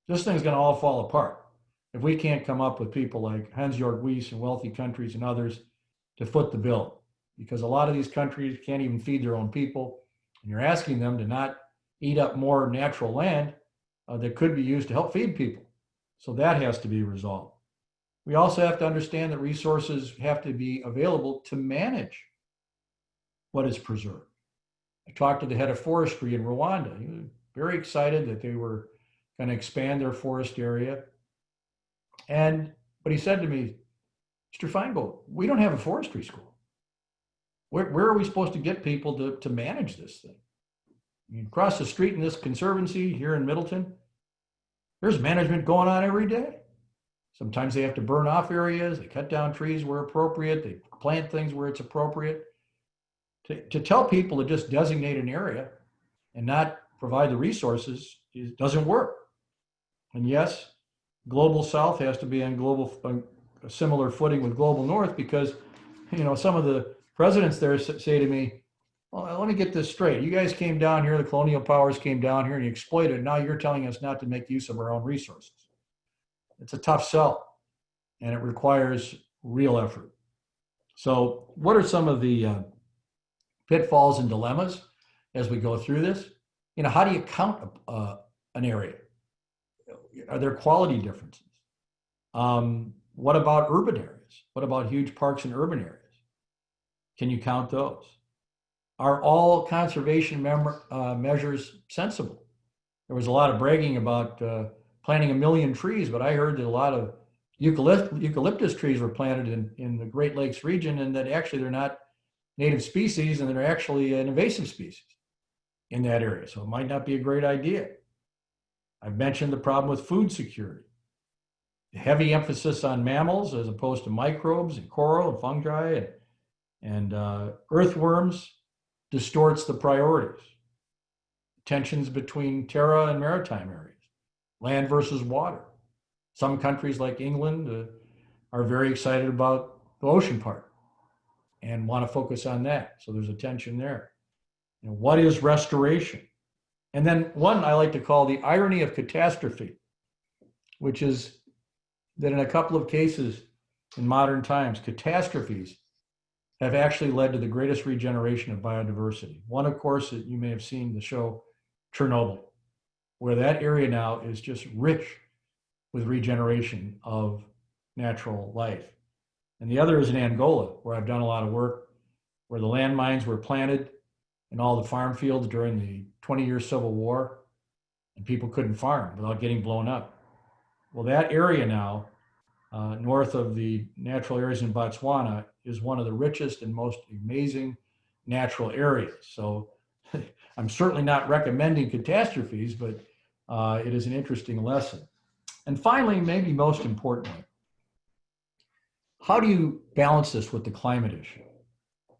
This thing's going to all fall apart if we can't come up with people like Hans-Jörg Wyss and wealthy countries and others to foot the bill, because a lot of these countries can't even feed their own people, and you're asking them to not eat up more natural land that could be used to help feed people. So that has to be resolved. We also have to understand that resources have to be available to manage what is preserved. I talked to the head of forestry in Rwanda. He was very excited that they were going to expand their forest area. But he said to me, Mr. Feingold, we don't have a forestry school. Where are we supposed to get people to manage this thing? You cross the street in this conservancy here in Middleton, there's management going on every day. Sometimes they have to burn off areas, they cut down trees where appropriate, they plant things where it's appropriate. To tell people to just designate an area and not provide the resources doesn't work. And yes, Global South has to be on a similar footing with Global North, because some of the presidents there say to me, well, let me get this straight. You guys came down here, the colonial powers came down here and you exploited it. Now you're telling us not to make use of our own resources. It's a tough sell, and it requires real effort. So what are some of the pitfalls and dilemmas as we go through this? How do you count an area? Are there quality differences? What about urban areas? What about huge parks in urban areas? Can you count those? Are all conservation measures sensible? There was a lot of bragging about planting 1 million trees, but I heard that a lot of eucalyptus trees were planted in the Great Lakes region, and that actually they're not native species, and they're actually an invasive species in that area. So it might not be a great idea. I've mentioned the problem with food security. The heavy emphasis on mammals as opposed to microbes and coral and fungi and earthworms distorts the priorities. Tensions between terra and maritime areas, land versus water. Some countries like England are very excited about the ocean part and want to focus on that. So there's a tension there. What is restoration? And then one I like to call the irony of catastrophe, which is that in a couple of cases in modern times, catastrophes have actually led to the greatest regeneration of biodiversity. One, of course, that you may have seen the show Chernobyl, where that area now is just rich with regeneration of natural life. And the other is in Angola, where I've done a lot of work, where the landmines were planted in all the farm fields during the 20-year Civil War, and people couldn't farm without getting blown up. Well, that area now, north of the natural areas in Botswana, is one of the richest and most amazing natural areas. So I'm certainly not recommending catastrophes, but it is an interesting lesson. And finally, maybe most importantly, how do you balance this with the climate issue?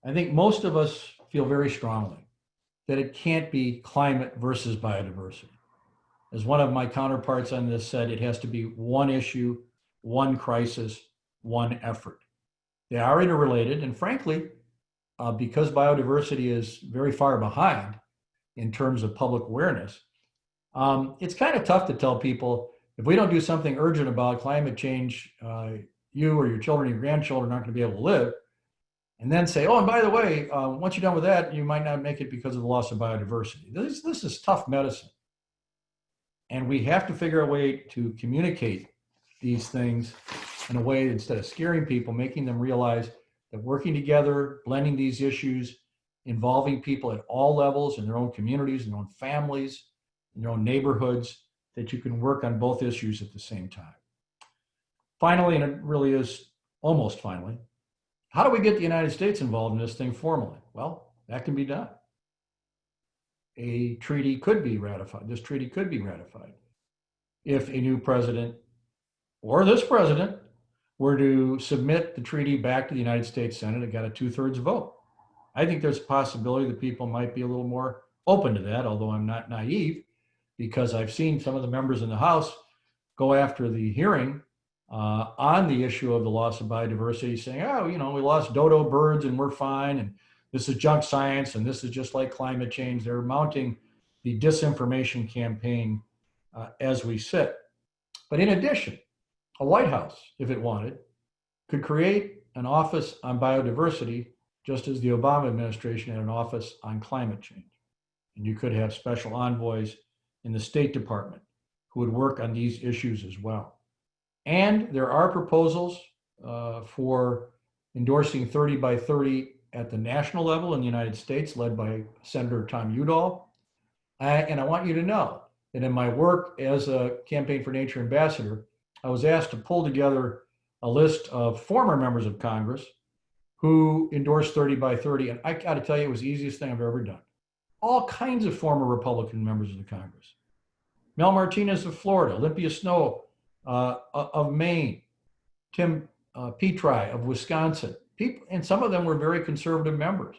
I think most of us feel very strongly that it can't be climate versus biodiversity. As one of my counterparts on this said, it has to be one issue, one crisis, one effort. They are interrelated, and frankly, because biodiversity is very far behind, in terms of public awareness. It's kind of tough to tell people, if we don't do something urgent about climate change, you or your children, your grandchildren aren't going to be able to live. And then say, oh, and by the way, once you're done with that, you might not make it because of the loss of biodiversity. This is tough medicine. And we have to figure a way to communicate these things in a way, instead of scaring people, making them realize that working together, blending these issues, involving people at all levels in their own communities, in their own families, in their own neighborhoods, that you can work on both issues at the same time. Finally, and it really is almost finally, how do we get the United States involved in this thing formally? Well, that can be done. A treaty could be ratified. This treaty could be ratified if a new president or this president were to submit the treaty back to the United States Senate and got a 2/3 vote. I think there's a possibility that people might be a little more open to that, although I'm not naive, because I've seen some of the members in the House go after the hearing on the issue of the loss of biodiversity, saying, oh, you know, we lost dodo birds and we're fine, and this is junk science, and this is just like climate change. They're mounting the disinformation campaign as we sit. But in addition, a White House, if it wanted, could create an office on biodiversity, just as the Obama administration had an office on climate change. And you could have special envoys in the State Department who would work on these issues as well. And there are proposals for endorsing 30 by 30 at the national level in the United States, led by Senator Tom Udall. And I want you to know that in my work as a Campaign for Nature ambassador, I was asked to pull together a list of former members of Congress who endorsed 30 by 30. And I got to tell you, it was the easiest thing I've ever done. All kinds of former Republican members of the Congress. Mel Martinez of Florida, Olympia Snowe of Maine, Tim Petri of Wisconsin. People, and some of them were very conservative members.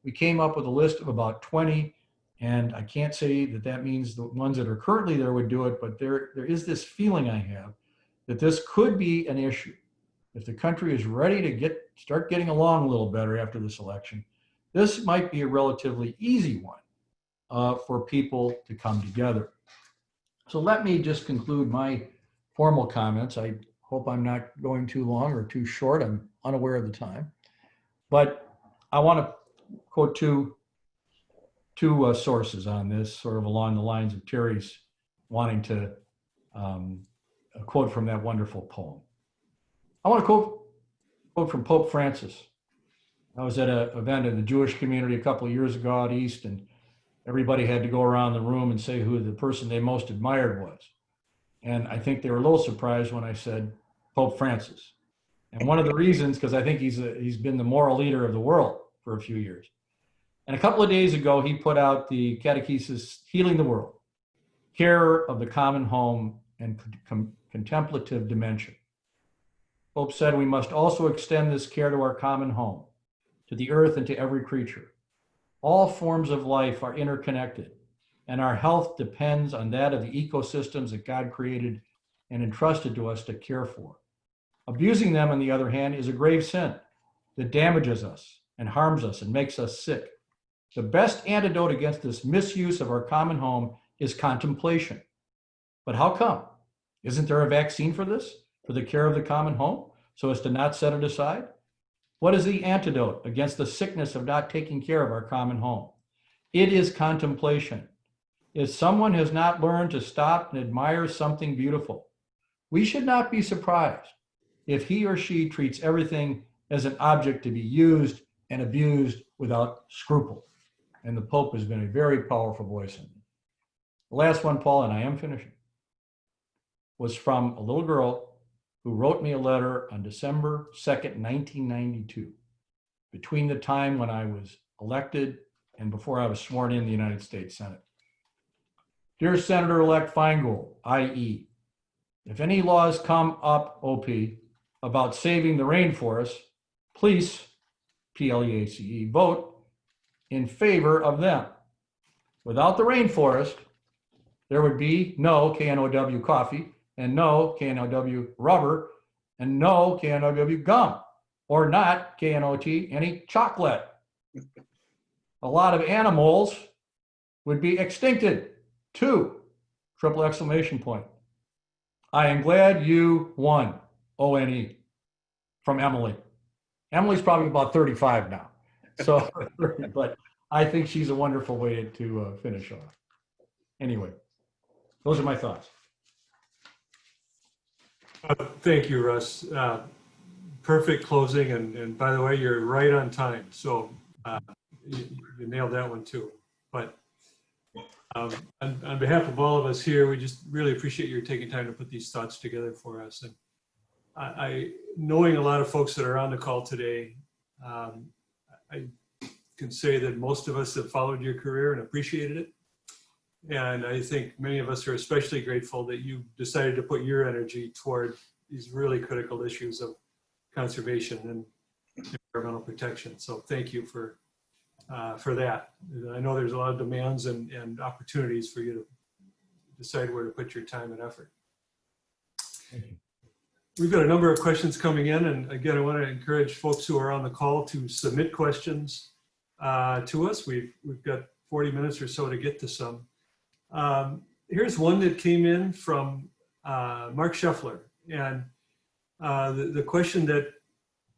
We came up with a list of about 20, and I can't say that that means the ones that are currently there would do it, but there is this feeling I have that this could be an issue. If the country is ready to start getting along a little better after this election, this might be a relatively easy one for people to come together. So let me just conclude my formal comments. I hope I'm not going too long or too short. I'm unaware of the time. But I want to quote two sources on this, sort of along the lines of Terry's wanting to quote from that wonderful poem. I want to quote from Pope Francis. I was at an event in the Jewish community a couple of years ago out east, and everybody had to go around the room and say who the person they most admired was. And I think they were a little surprised when I said Pope Francis. And one of the reasons, because I think he's been the moral leader of the world for a few years. And a couple of days ago, he put out the catechesis, Healing the World, Care of the Common Home and Contemplative Dimension. Pope said we must also extend this care to our common home, to the earth and to every creature. All forms of life are interconnected, and our health depends on that of the ecosystems that God created and entrusted to us to care for. Abusing them, on the other hand, is a grave sin that damages us and harms us and makes us sick. The best antidote against this misuse of our common home is contemplation. But how come? Isn't there a vaccine for this, for the care of the common home, so as to not set it aside? What is the antidote against the sickness of not taking care of our common home? It is contemplation. If someone has not learned to stop and admire something beautiful, we should not be surprised if he or she treats everything as an object to be used and abused without scruple. And the Pope has been a very powerful voice in it. The last one, Paul, and I am finishing, was from a little girl who wrote me a letter on December 2nd, 1992, between the time when I was elected and before I was sworn in the United States Senate. Dear Senator-elect Feingold, i.e., if any laws come up, OP, about saving the rainforest, please, P-L-E-A-C-E, vote in favor of them. Without the rainforest, there would be no K-N-O-W coffee, and no K-N-O-W rubber, and no K-N-O-W gum, or not K-N-O-T any chocolate. A lot of animals would be extincted. 2, triple exclamation point. I am glad you won, ONE, from Emily. Emily's probably about 35 now. So, but I think she's a wonderful way to finish off. Anyway, those are my thoughts. Thank you, Russ. Perfect closing, and by the way, you're right on time. So you nailed that one too. But on behalf of all of us here, we just really appreciate your taking time to put these thoughts together for us. And I knowing a lot of folks that are on the call today, I can say that most of us have followed your career and appreciated it. And I think many of us are especially grateful that you decided to put your energy toward these really critical issues of conservation and environmental protection. So thank you for that. I know there's a lot of demands and opportunities for you to decide where to put your time and effort. Thank you. We've got a number of questions coming in, and again, I want to encourage folks who are on the call to submit questions to us. We've got 40 minutes or so to get to some. Here's one that came in from Mark Scheffler, and the question that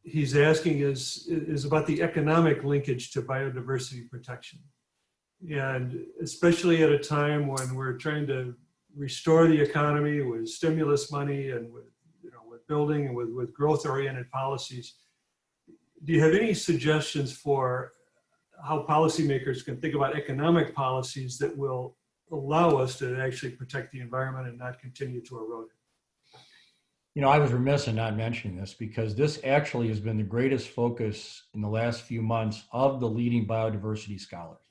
he's asking is about the economic linkage to biodiversity protection, and especially at a time when we're trying to restore the economy with stimulus money and with building and with growth-oriented policies. Do you have any suggestions for how policymakers can think about economic policies that will allow us to actually protect the environment and not continue to erode it? I was remiss in not mentioning this because this actually has been the greatest focus in the last few months of the leading biodiversity scholars,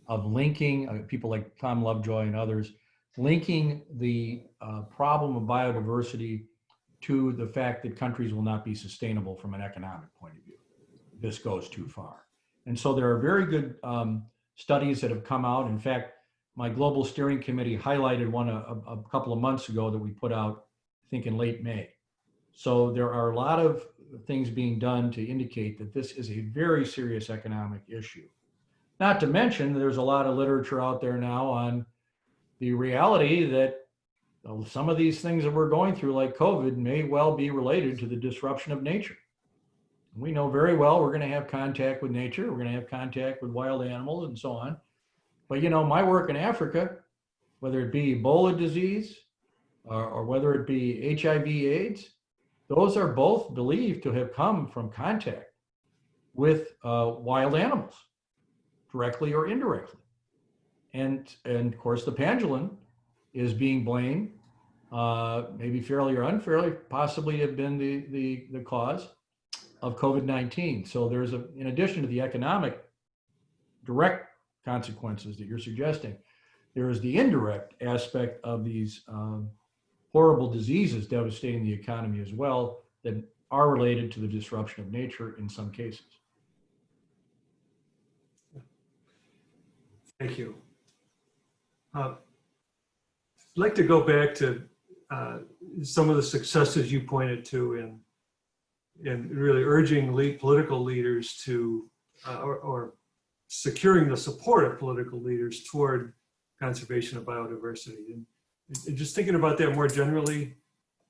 of linking people like Tom Lovejoy and others, linking the problem of biodiversity to the fact that countries will not be sustainable from an economic point of view. This goes too far. And so there are very good studies that have come out. In fact, my global steering committee highlighted one a couple of months ago that we put out, I think in late May. So there are a lot of things being done to indicate that this is a very serious economic issue. Not to mention, there's a lot of literature out there now on the reality that some of these things that we're going through, like COVID, may well be related to the disruption of nature. We know very well we're going to have contact with nature, we're going to have contact with wild animals and so on. But my work in Africa, whether it be Ebola disease or whether it be HIV/AIDS, those are both believed to have come from contact with wild animals, directly or indirectly. And of course, the pangolin is being blamed, maybe fairly or unfairly, possibly have been the cause of COVID-19. So there's in addition to the economic direct consequences that you're suggesting, there is the indirect aspect of these horrible diseases devastating the economy as well that are related to the disruption of nature in some cases. Thank you. I'd like to go back to some of the successes you pointed to in really urging political leaders to, or securing the support of political leaders toward conservation of biodiversity. And just thinking about that more generally,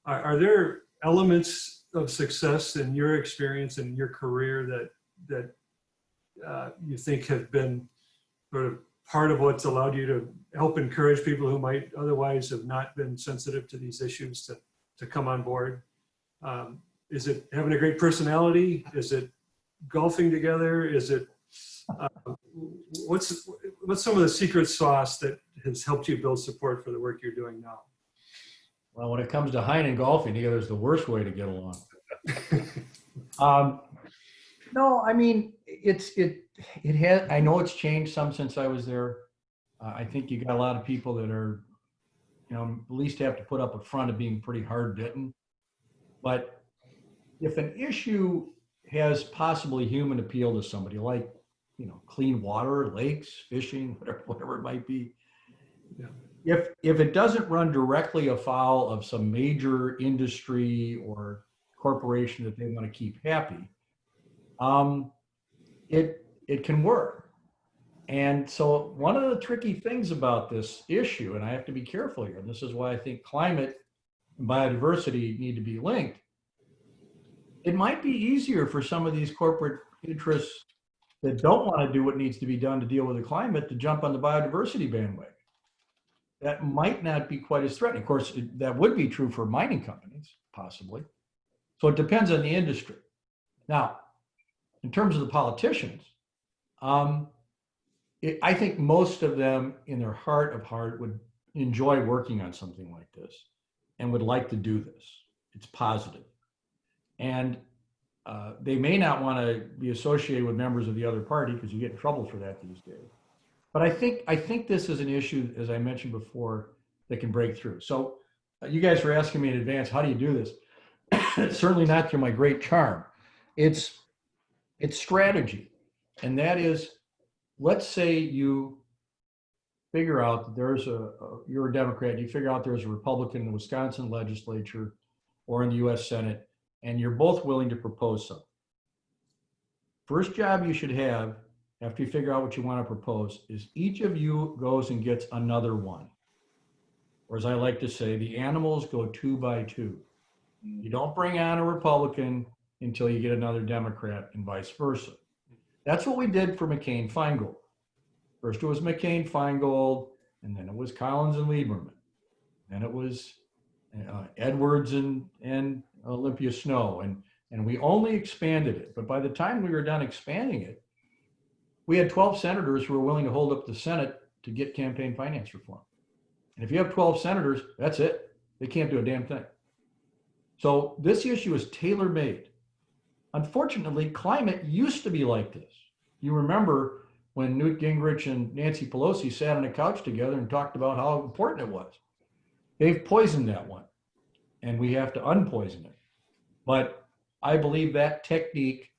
are there elements of success in your experience and your career that you think have been sort of part of what's allowed you to help encourage people who might otherwise have not been sensitive to these issues to come on board? Is it having a great personality? Is it golfing together? Is it, what's some of the secret sauce that has helped you build support for the work you're doing now? Well, when it comes to Hein and golfing together is the worst way to get along. No, I mean, it has, I know it's changed some since I was there. I think you got a lot of people that are, at least have to put up a front of being pretty hard bitten. But if an issue has possibly human appeal to somebody, like, clean water, lakes, fishing, whatever it might be, yeah. If it doesn't run directly afoul of some major industry or corporation that they want to keep happy, it can work. And so one of the tricky things about this issue, and I have to be careful here, and this is why I think climate and biodiversity need to be linked, it might be easier for some of these corporate interests that don't want to do what needs to be done to deal with the climate to jump on the biodiversity bandwagon. That might not be quite as threatening. Of course, that would be true for mining companies, possibly. So it depends on the industry. Now, in terms of the politicians, I think most of them in their heart of heart would enjoy working on something like this and would like to do this. It's positive. And they may not want to be associated with members of the other party because you get in trouble for that these days. But I think this is an issue, as I mentioned before, that can break through. So you guys were asking me in advance, how do you do this? It's certainly not through my great charm. It's strategy. And that is, let's say you figure out that you're a Democrat, you figure out there's a Republican in the Wisconsin legislature or in the US Senate, and you're both willing to propose something. First job you should have after you figure out what you want to propose is each of you goes and gets another one. Or as I like to say, the animals go 2 by 2. You don't bring on a Republican until you get another Democrat and vice versa. That's what we did for McCain-Feingold. First it was McCain-Feingold, and then it was Collins and Lieberman. Then it was Edwards and Olympia Snow, and we only expanded it. But by the time we were done expanding it, we had 12 senators who were willing to hold up the Senate to get campaign finance reform. And if you have 12 senators, that's it. They can't do a damn thing. So this issue is tailor-made. Unfortunately, climate used to be like this. You remember when Newt Gingrich and Nancy Pelosi sat on a couch together and talked about how important it was. They've poisoned that one, and we have to unpoison it. But I believe that technique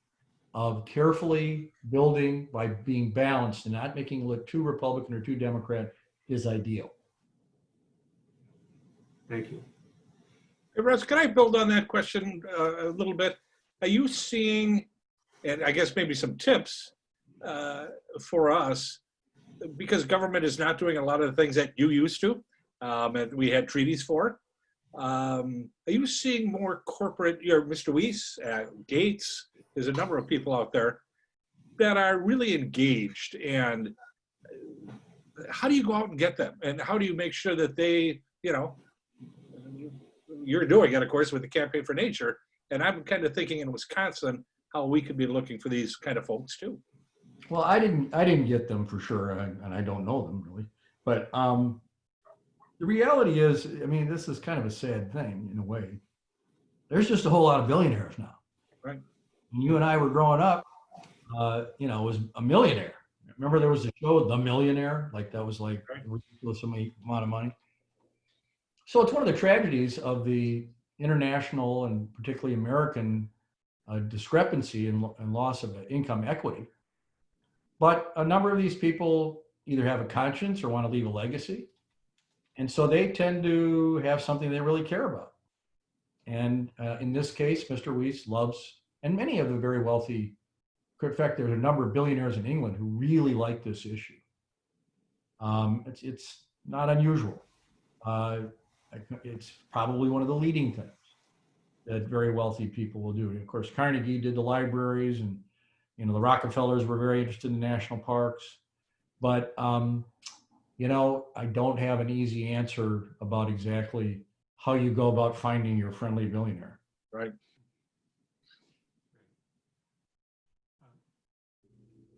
of carefully building by being balanced and not making it look too Republican or too Democrat is ideal. Thank you. Hey, Russ, can I build on that question a little bit? Are you seeing, and I guess maybe some tips for us, because government is not doing a lot of the things that you used to, and we had treaties for. Are you seeing more corporate, Mr. Weiss, Gates, there's a number of people out there that are really engaged, and how do you go out and get them? And how do you make sure that they, you're doing it, of course, with the Campaign for Nature, and I'm kind of thinking in Wisconsin how we could be looking for these kind of folks too. Well, I didn't get them for sure, and I don't know them really. But the reality is, I mean, this is kind of a sad thing in a way. There's just a whole lot of billionaires now. Right. When you and I were growing up, it was a millionaire. Remember there was a show, The Millionaire? Like that was like a ridiculous amount of money. So it's one of the tragedies of the international and particularly American discrepancy and loss of income equity. But a number of these people either have a conscience or want to leave a legacy. And so they tend to have something they really care about. And in this case, Mr. Weiss loves, and many of the very wealthy, in fact, there's a number of billionaires in England who really like this issue. It's not unusual. It's probably one of the leading things that very wealthy people will do. And of course, Carnegie did the libraries, and the Rockefellers were very interested in national parks. But I don't have an easy answer about exactly how you go about finding your friendly billionaire. Right.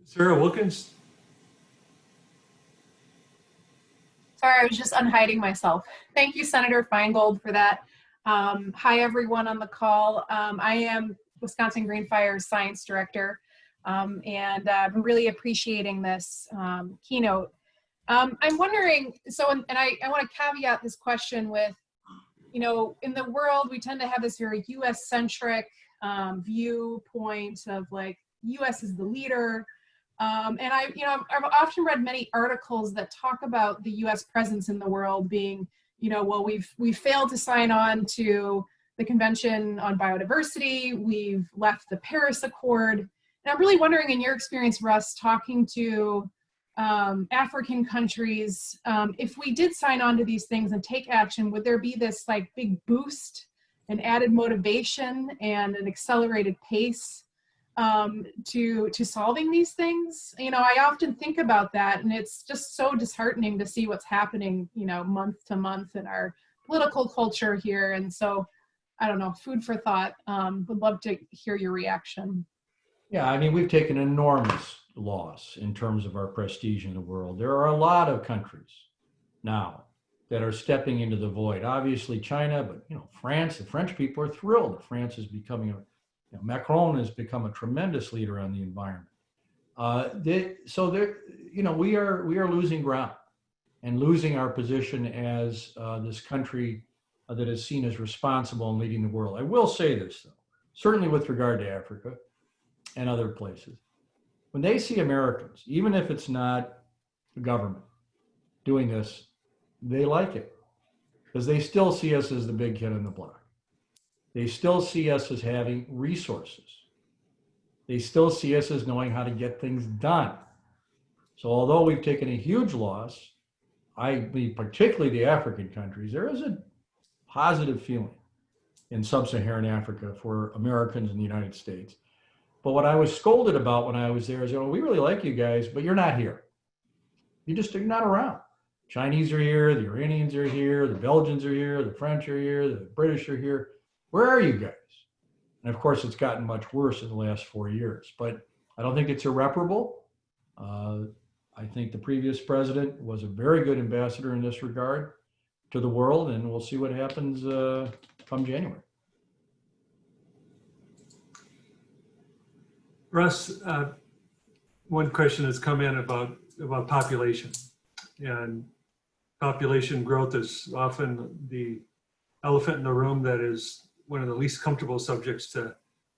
Sarah Wilkins. Sorry, I was just unhiding myself. Thank you, Senator Feingold, for that. Hi, everyone on the call. I am Wisconsin Green Fire's Science Director, and I'm really appreciating this keynote. I'm wondering, and I want to caveat this question with, in the world, we tend to have this very US-centric viewpoint of like, US is the leader. And I've often read many articles that talk about the US presence in the world being, well, we've failed to sign on to the Convention on Biodiversity, we've left the Paris Accord. And I'm really wondering, in your experience, Russ, talking to African countries, if we did sign on to these things and take action, would there be this like big boost and added motivation and an accelerated pace to solving these things? You know, I often think about that, and it's just so disheartening to see what's happening, you know, month to month in our political culture here. And so, I don't know, food for thought. Would love to hear your reaction. Yeah, I mean, we've taken enormous loss in terms of our prestige in the world. There are a lot of countries now that are stepping into the void. Obviously China, but you know, France, the French people are thrilled that France is becoming a, you know, Macron has become a tremendous leader on the environment. You know, we are losing ground and losing our position as this country that is seen as responsible in leading the world. I will say this though, certainly with regard to Africa and other places. When they see Americans, even if it's not the government doing this, they like it because they still see us as the big kid on the block. They still see us as having resources. They still see us as knowing how to get things done. So although we've taken a huge loss, I mean, particularly the African countries, there is a positive feeling in sub-Saharan Africa for Americans in the United States. But what I was scolded about when I was there is, you know, we really like you guys, but you're not here. You're not around. Chinese are here, the Iranians are here, the Belgians are here, the French are here, the British are here. Where are you guys? And of course, it's gotten much worse in the last 4 years, but I don't think it's irreparable. I think the previous president was a very good ambassador in this regard to the world, and we'll see what happens come January. Russ, one question has come in about population, and population growth is often the elephant in the room that is one of the least comfortable subjects to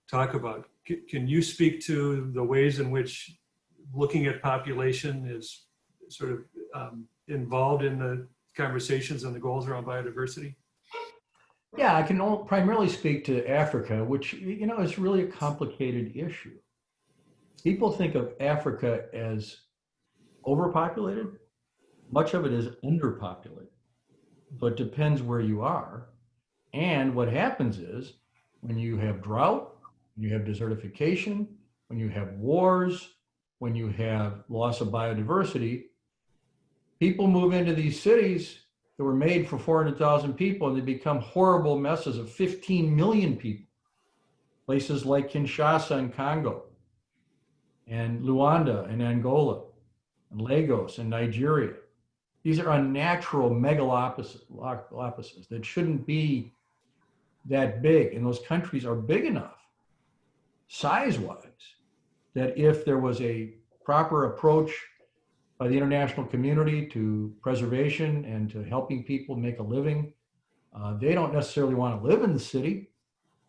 talk about. Can you speak to the ways in which looking at population is sort of involved in the conversations and the goals around biodiversity? Yeah, I can primarily speak to Africa, which, you know, is really a complicated issue. People think of Africa as overpopulated. Much of it is underpopulated. So it depends where you are. And what happens is when you have drought, when you have desertification, when you have wars, when you have loss of biodiversity, people move into these cities that were made for 400,000 people and they become horrible messes of 15 million people. Places like Kinshasa and Congo, and Luanda and Angola, and Lagos and Nigeria. These are unnatural megalopolises that shouldn't be that big. And those countries are big enough, size-wise, that if there was a proper approach by the international community to preservation and to helping people make a living, they don't necessarily want to live in the city.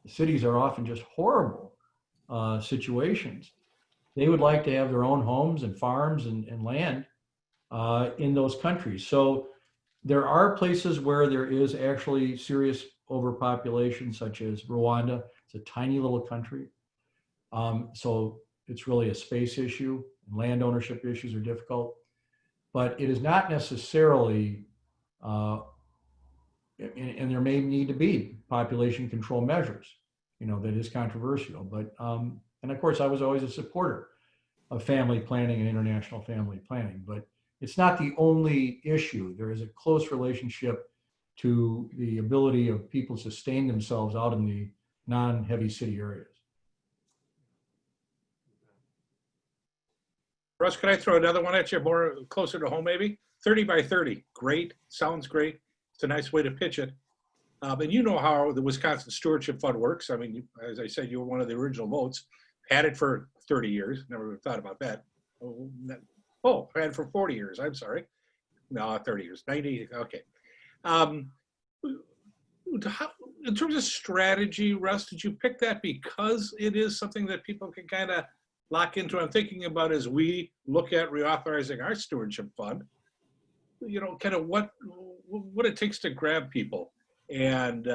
The cities are often just horrible situations. They would like to have their own homes and farms and land in those countries. So there are places where there is actually serious overpopulation, such as Rwanda. It's a tiny little country. So it's really a space issue. Land ownership issues are difficult. But it is not necessarily, and there may need to be population control measures, you know, that is controversial. But and of course, I was always a supporter of family planning and international family planning, but it's not the only issue. There is a close relationship to the ability of people to sustain themselves out in the non-heavy city areas. Russ, can I throw another one at you, more closer to home maybe? 30 by 30, great, sounds great. It's a nice way to pitch it. And you know how the Wisconsin Stewardship Fund works. I mean, as I said, you were one of the original votes. Had it for 30 years, never thought about that. Oh, had it for 40 years, I'm sorry. No, 30 years, 90, okay. In terms of strategy, Russ, did you pick that because it is something that people can kind of lock into? I'm thinking about as we look at reauthorizing our stewardship fund, you know, kind of what it takes to grab people. And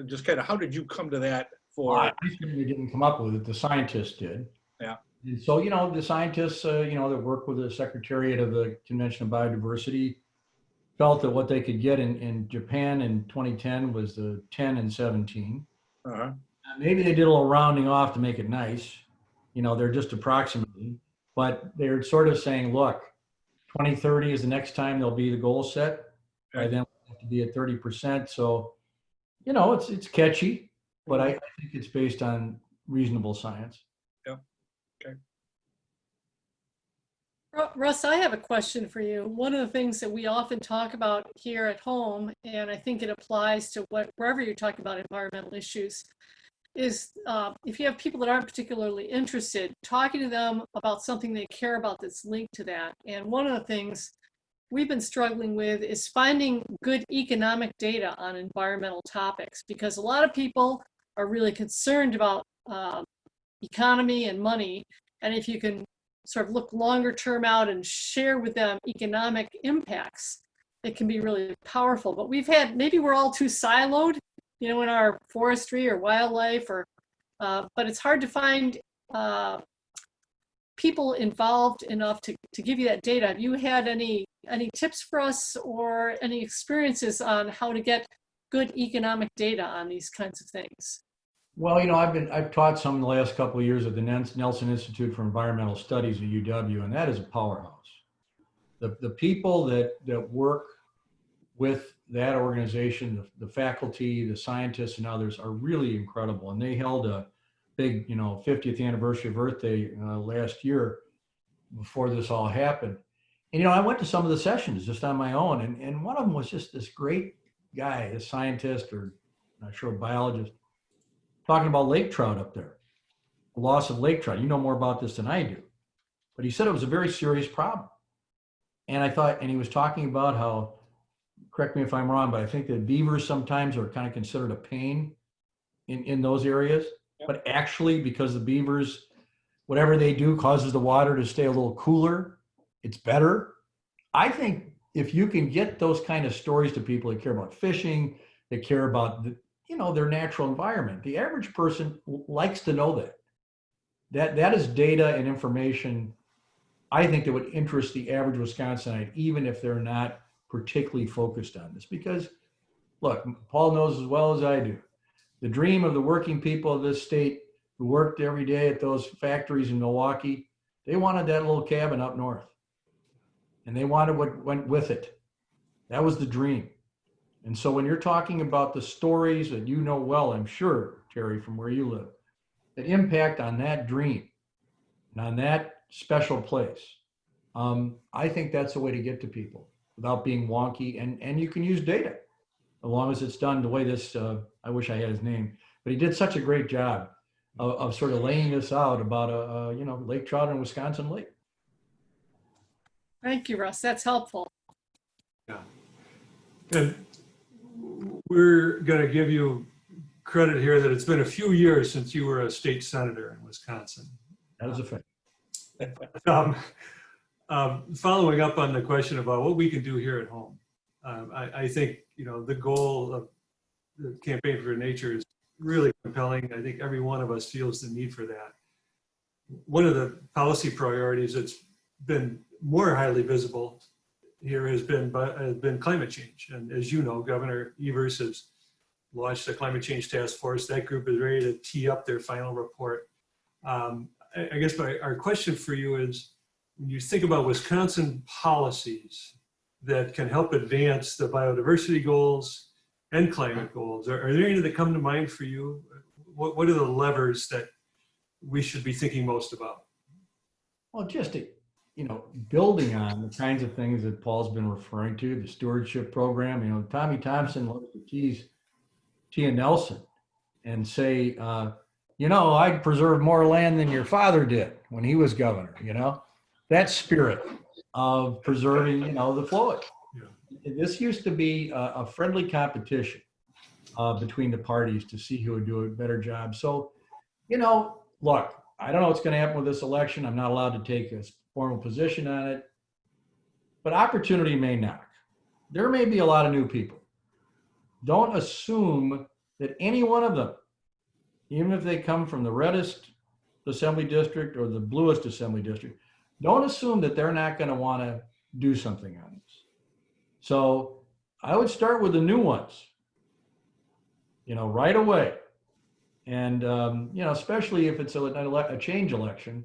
just kind of, how did you come to that for? Well, I certainly didn't come up with it. The scientists did. Yeah. And so, you know, the scientists, you know, that work with the Secretariat of the Convention of Biodiversity felt that what they could get in Japan in 2010 was the 10 and 17. Uh-huh. Maybe they did a little rounding off to make it nice. You know, they're just approximately, but they're sort of saying, look, 2030 is the next time there'll be the goal set. By then we'll have to be at 30%. So, you know, it's catchy, but I think it's based on reasonable science. Yeah. Okay. Russ, I have a question for you. One of the things that we often talk about here at home, and I think it applies to wherever you're talking about environmental issues, is if you have people that aren't particularly interested, talking to them about something they care about that's linked to that. And one of the things we've been struggling with is finding good economic data on environmental topics, because a lot of people are really concerned about economy and money. And if you can sort of look longer term out and share with them economic impacts, it can be really powerful. But maybe we're all too siloed, you know, in our forestry or wildlife, but it's hard to find people involved enough to give you that data. Have you had any tips for us or any experiences on how to get good economic data on these kinds of things? Well, you know, I've taught some in the last couple of years at the Nelson Institute for Environmental Studies at UW, and that is a powerhouse. The people that work with that organization, the faculty, the scientists, and others are really incredible. And they held a big, you know, 50th anniversary of Earth Day last year before this all happened. And, you know, I went to some of the sessions just on my own, and one of them was just this great guy, a scientist, or I'm not sure, a biologist, talking about lake trout up there, the loss of lake trout. You know more about this than I do. But he said it was a very serious problem. And I thought, and he was talking about how, correct me if I'm wrong, but I think that beavers sometimes are kind of considered a pain in those areas. Yep. But actually, because the beavers, whatever they do causes the water to stay a little cooler, it's better. I think if you can get those kind of stories to people that care about fishing, that care about you know, their natural environment, the average person likes to know that. That is data and information, I think, that would interest the average Wisconsinite, even if they're not particularly focused on this. Because, look, Paul knows as well as I do, the dream of the working people of this state who worked every day at those factories in Milwaukee, they wanted that little cabin up north. And they wanted what went with it. That was the dream. And so when you're talking about the stories that you know well, I'm sure, Terry, from where you live, that impact on that dream and on that special place, I think that's the way to get to people without being wonky. And you can use data as long as it's done the way this, I wish I had his name, but he did such a great job of sort of laying this out about you know, lake trout in Wisconsin Lake. Thank you, Russ. That's helpful. Yeah. And we're going to give you credit here that it's been a few years since you were a state senator in Wisconsin. That is a fact. Following up on the question about what we can do here at home, I think, you know, the goal of the Campaign for Nature is really compelling. I think every one of us feels the need for that. One of the policy priorities that's been more highly visible here has been climate change. And as you know, Governor Evers has launched a climate change task force. That group is ready to tee up their final report. I guess our question for you is, when you think about Wisconsin policies that can help advance the biodiversity goals and climate goals, are there any that come to mind for you? What are the levers that we should be thinking most about? Well, just you know, building on the kinds of things that Paul's been referring to, the stewardship program. You know, Tommy Thompson looked at Tia Nelson and say, you know, I'd preserve more land than your father did when he was governor. You know, that spirit of preserving, you know, the flood. Yeah. This used to be a friendly competition between the parties to see who would do a better job. So, you know, look, I don't know what's going to happen with this election. I'm not allowed to take a formal position on it, but opportunity may knock. There may be a lot of new people. Don't assume that any one of them, even if they come from the reddest assembly district or the bluest assembly district, don't assume that they're not going to want to do something on this. So I would start with the new ones, right away. And, especially if it's a change election,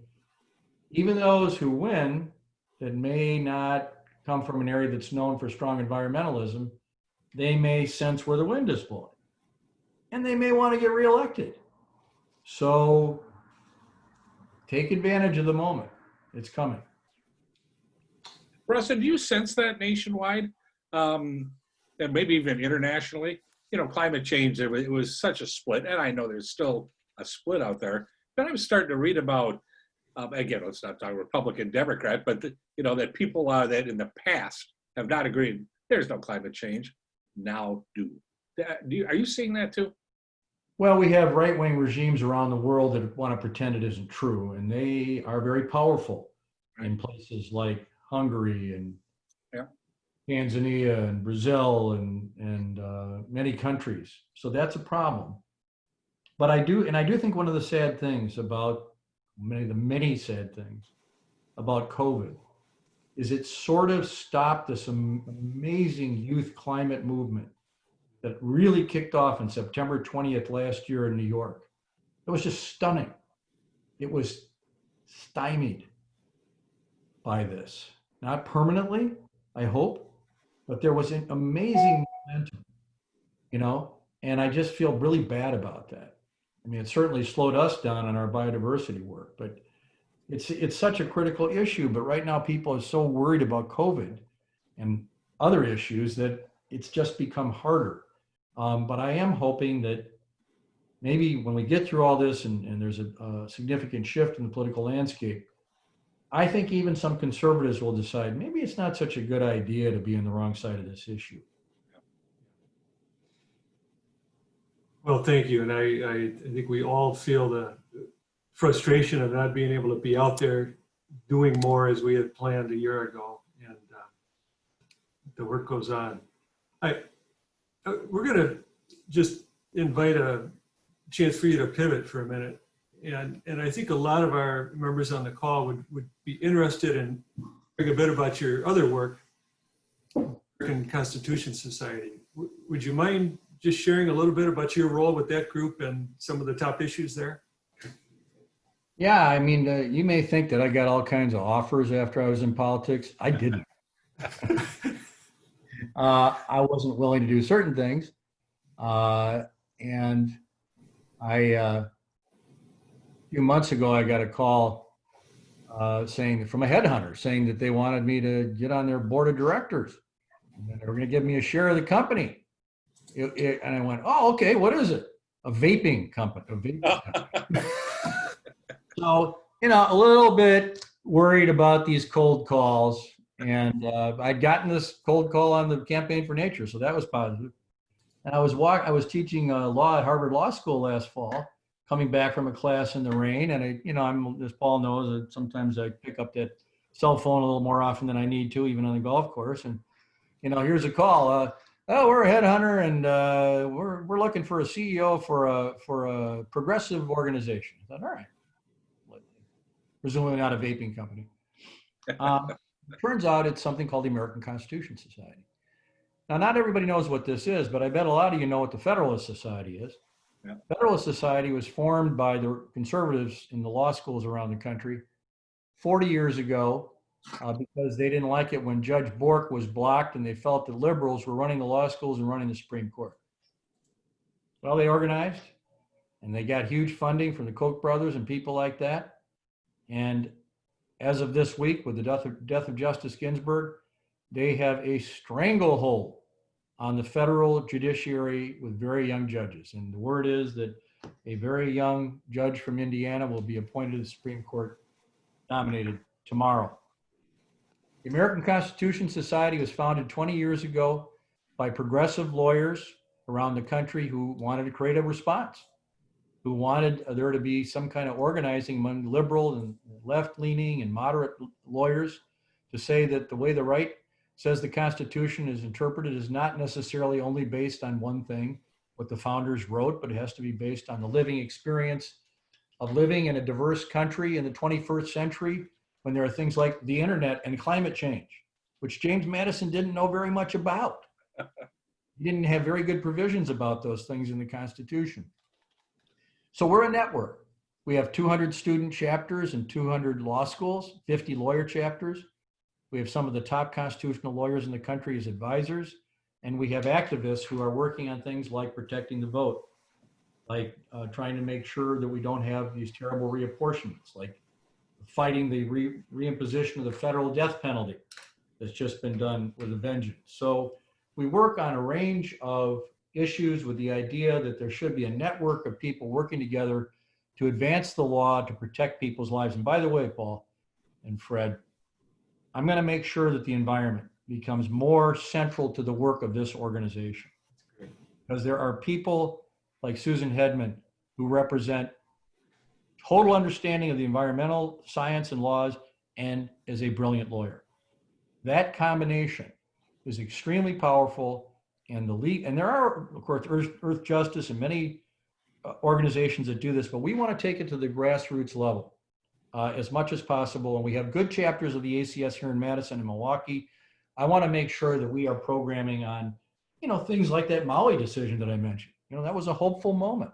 even those who win that may not come from an area that's known for strong environmentalism, they may sense where the wind is blowing and they may want to get reelected. So take advantage of the moment. It's coming. Russ, do you sense that nationwide, and maybe even internationally? Climate change, it was such a split, and I know there's still a split out there, but I'm starting to read about, again, let's not talk Republican, Democrat, but that people that in the past have not agreed, there's no climate change, now do. Are you seeing that too? Well, we have right-wing regimes around the world that want to pretend it isn't true, and they are very powerful in places like Hungary and Tanzania and Brazil and many countries. So that's a problem. But I do think one of the sad things about many sad things about COVID is it sort of stopped this amazing youth climate movement that really kicked off on September 20th last year in New York. It was just stunning. It was stymied by this. Not permanently, I hope, but there was an amazing momentum, and I just feel really bad about that. I mean, it certainly slowed us down on our biodiversity work, but it's such a critical issue. But right now people are so worried about COVID and other issues that it's just become harder. But I am hoping that maybe when we get through all this and there's a significant shift in the political landscape, I think even some conservatives will decide maybe it's not such a good idea to be on the wrong side of this issue. Well, thank you. And I think we all feel the frustration of not being able to be out there doing more as we had planned a year ago. And the work goes on. We're going to just invite a chance for you to pivot for a minute. And I think a lot of our members on the call would be interested in hearing a bit about your other work, American Constitution Society. Would you mind just sharing a little bit about your role with that group and some of the top issues there? Yeah, I mean, you may think that I got all kinds of offers after I was in politics. I didn't. I wasn't willing to do certain things. And a few months ago, I got a call from a headhunter saying that they wanted me to get on their board of directors. And they were going to give me a share of the company. And I went, oh, okay, what is it? A vaping company. So, a little bit worried about these cold calls. And I'd gotten this cold call on the Campaign for Nature, so that was positive. And I was teaching law at Harvard Law School last fall, coming back from a class in the rain. And I'm, as Paul knows, that sometimes I pick up that cell phone a little more often than I need to, even on the golf course. And here's a call. We're a headhunter, and we're looking for a CEO for a progressive organization. I thought, all right, presumably not a vaping company. Turns out it's something called the American Constitution Society. Now, not everybody knows what this is, but I bet a lot of you know what the Federalist Society is. Yeah. Federalist Society was formed by the conservatives in the law schools around the country 40 years ago because they didn't like it when Judge Bork was blocked and they felt that liberals were running the law schools and running the Supreme Court. Well, they organized and they got huge funding from the Koch brothers and people like that. And as of this week, with the death of Justice Ginsburg, they have a stranglehold on the federal judiciary with very young judges. And the word is that a very young judge from Indiana will be appointed to the Supreme Court, nominated tomorrow. The American Constitution Society was founded 20 years ago by progressive lawyers around the country who wanted to create a response, who wanted there to be some kind of organizing among liberal and left-leaning and moderate lawyers to say that the way the right says the Constitution is interpreted is not necessarily only based on one thing, what the founders wrote, but it has to be based on the living experience of living in a diverse country in the 21st century when there are things like the internet and climate change, which James Madison didn't know very much about. He didn't have very good provisions about those things in the Constitution. So we're a network. We have 200 student chapters and 200 law schools, 50 lawyer chapters. We have some of the top constitutional lawyers in the country as advisors, and we have activists who are working on things like protecting the vote, like trying to make sure that we don't have these terrible reapportionments, like fighting the reimposition of the federal death penalty that's just been done with a vengeance. So we work on a range of issues with the idea that there should be a network of people working together to advance the law to protect people's lives. And by the way, Paul and Fred, I'm going to make sure that the environment becomes more central to the work of this organization. Because there are people like Susan Hedman who represent total understanding of the environmental science and laws and is a brilliant lawyer. That combination is extremely powerful, and there are, of course, Earth Justice and many organizations that do this, but we want to take it to the grassroots level as much as possible. And we have good chapters of the ACS here in Madison and Milwaukee. I want to make sure that we are programming on, things like that Maui decision that I mentioned. That was a hopeful moment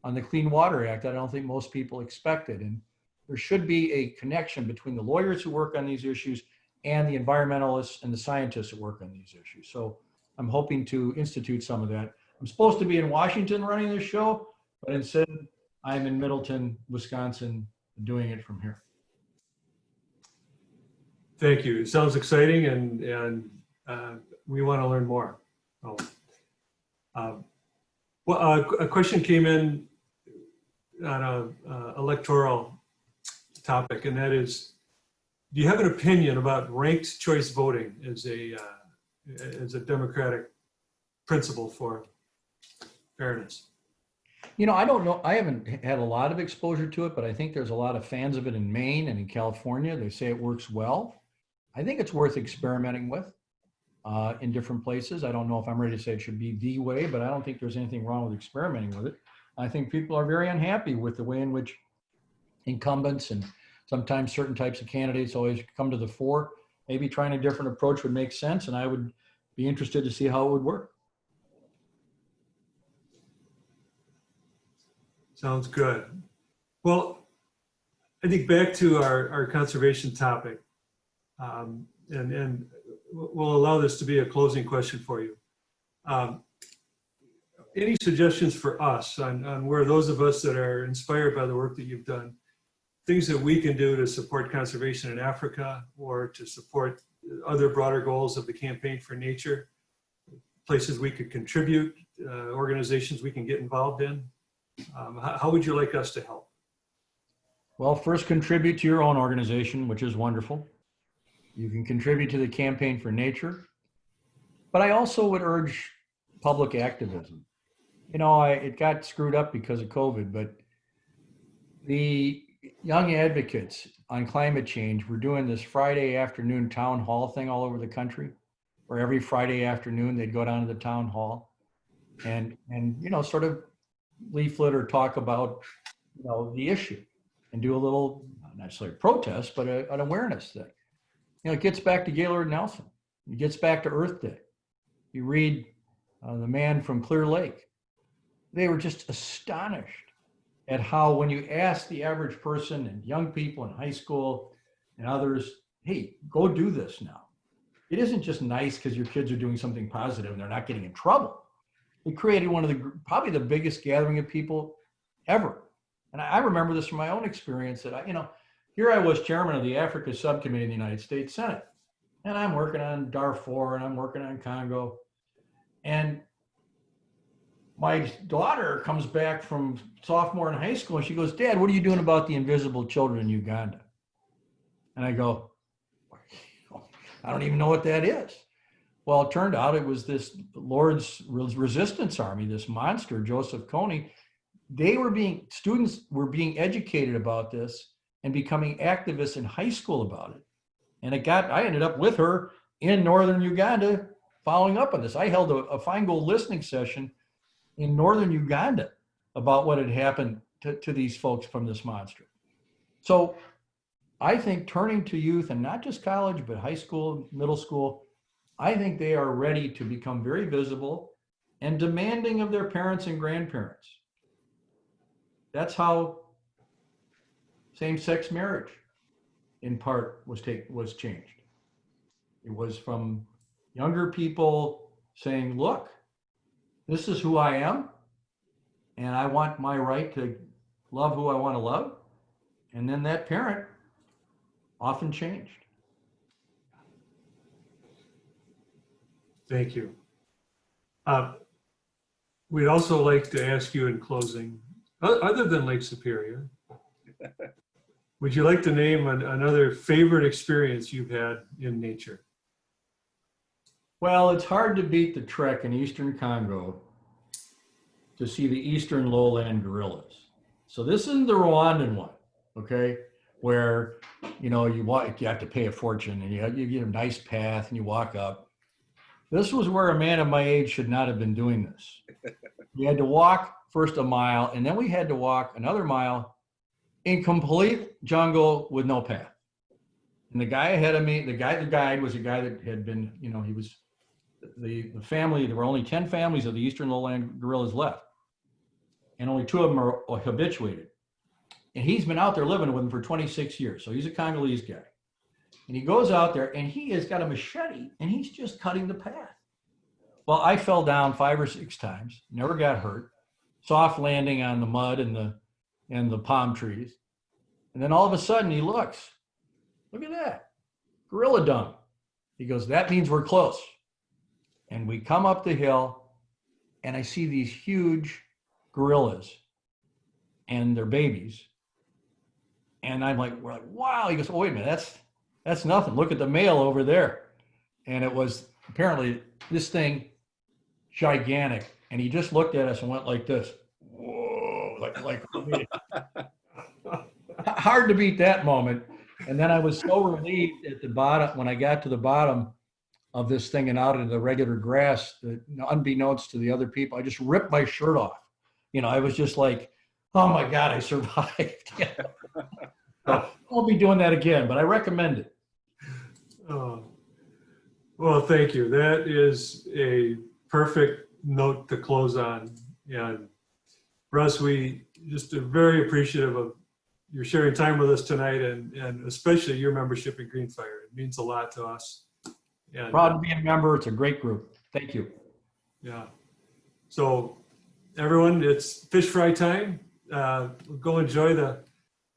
on the Clean Water Act that I don't think most people expected. And there should be a connection between the lawyers who work on these issues and the environmentalists and the scientists that work on these issues. So I'm hoping to institute some of that. I'm supposed to be in Washington running this show, but instead I'm in Middleton, Wisconsin, doing it from here. Thank you. It sounds exciting, and we want to learn more. A question came in on a electoral topic, and that is, do you have an opinion about ranked choice voting as a democratic principle for fairness? I don't know. I haven't had a lot of exposure to it, but I think there's a lot of fans of it in Maine and in California. They say it works well. I think it's worth experimenting with in different places. I don't know if I'm ready to say it should be the way, but I don't think there's anything wrong with experimenting with it. I think people are very unhappy with the way in which incumbents and sometimes certain types of candidates always come to the fore. Maybe trying a different approach would make sense, and I would be interested to see how it would work. Sounds good. Well, I think back to our conservation topic, and we'll allow this to be a closing question for you. Any suggestions for us on where those of us that are inspired by the work that you've done, things that we can do to support conservation in Africa or to support other broader goals of the Campaign for Nature, places we could contribute, organizations we can get involved in? How would you like us to help? Well, first, contribute to your own organization, which is wonderful. You can contribute to the Campaign for Nature. But I also would urge public activism. It got screwed up because of COVID, but the young advocates on climate change were doing this Friday afternoon town hall thing all over the country, where every Friday afternoon they'd go down to the town hall and sort of leaflet or talk about the issue and do a little, not necessarily protest, but an awareness thing. It gets back to Gaylord Nelson. It gets back to Earth Day. You read The Man from Clear Lake. They were just astonished at how, when you ask the average person and young people in high school and others, hey, go do this now. It isn't just nice because your kids are doing something positive and they're not getting in trouble. It created one of probably the biggest gathering of people ever. And I remember this from my own experience that here I was chairman of the Africa Subcommittee in the United States Senate. And I'm working on Darfur and I'm working on Congo. And my daughter comes back from sophomore in high school and she goes, "Dad, what are you doing about the invisible children in Uganda?" And I go, "I don't even know what that is." Well, it turned out it was this Lord's Resistance Army, this monster, Joseph Kony. Students were being educated about this and becoming activists in high school about it. And I ended up with her in northern Uganda following up on this. I held a Feingold listening session in northern Uganda about what had happened to these folks from this monster. So I think turning to youth, and not just college, but high school, middle school, I think they are ready to become very visible and demanding of their parents and grandparents. That's how same-sex marriage in part was changed. It was from younger people saying, look, this is who I am, and I want my right to love who I want to love. And then that parent often changed. Thank you. We'd also like to ask you in closing, other than Lake Superior, would you like to name another favorite experience you've had in nature? Well, it's hard to beat the trek in Eastern Congo to see the Eastern lowland gorillas. So this isn't the Rwandan one, okay? Where, you know, you have to pay a fortune and you get a nice path and you walk up. This was where a man of my age should not have been doing this. We had to walk first a mile, and then we had to walk another mile in complete jungle with no path. And the guy ahead of me, the guide was a guy that had been, you know, he was the family, there were only 10 families of the Eastern lowland gorillas left. And only 2 of them are habituated. And he's been out there living with them for 26 years. So he's a Congolese guy. And he goes out there and he has got a machete and he's just cutting the path. Well, I fell down 5 or 6 times, never got hurt, soft landing on the mud and the palm trees. And then all of a sudden he looks, look at that, gorilla dung. He goes, that means we're close. And we come up the hill and I see these huge gorillas and their babies. And I'm like, we're like, wow. He goes, oh, wait a minute, that's nothing. Look at the male over there. And it was apparently this thing, gigantic. And he just looked at us and went like this. Whoa, like hard to beat that moment. And then I was so relieved at the bottom, when I got to the bottom of this thing and out into the regular grass, that, unbeknownst to the other people, I just ripped my shirt off. You know, I was just like, oh my God, I survived. So I'll be doing that again, but I recommend it. Oh, well, thank you. That is a perfect note to close on. And Russ, we just are very appreciative of your sharing time with us tonight, and especially your membership in Greenfire. It means a lot to us. And, Proud to be a member. It's a great group. Thank you. yeah. So everyone, it's fish fry time. Go enjoy the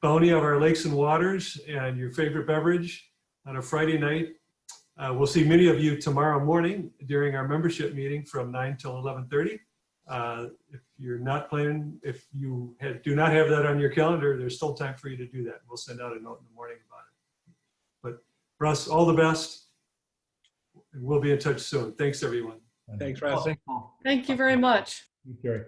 bounty of our lakes and waters and your favorite beverage on a Friday night. We'll see many of you tomorrow morning during our membership meeting from 9 till 11:30. If you're not planning, if you do not have that on your calendar, there's still time for you to do that. We'll send out a note in the morning about it. But Russ, all the best. And we'll be in touch soon. Thanks, everyone. Thanks, Russ. Thanks, Paul. Thank you very much. Thank you.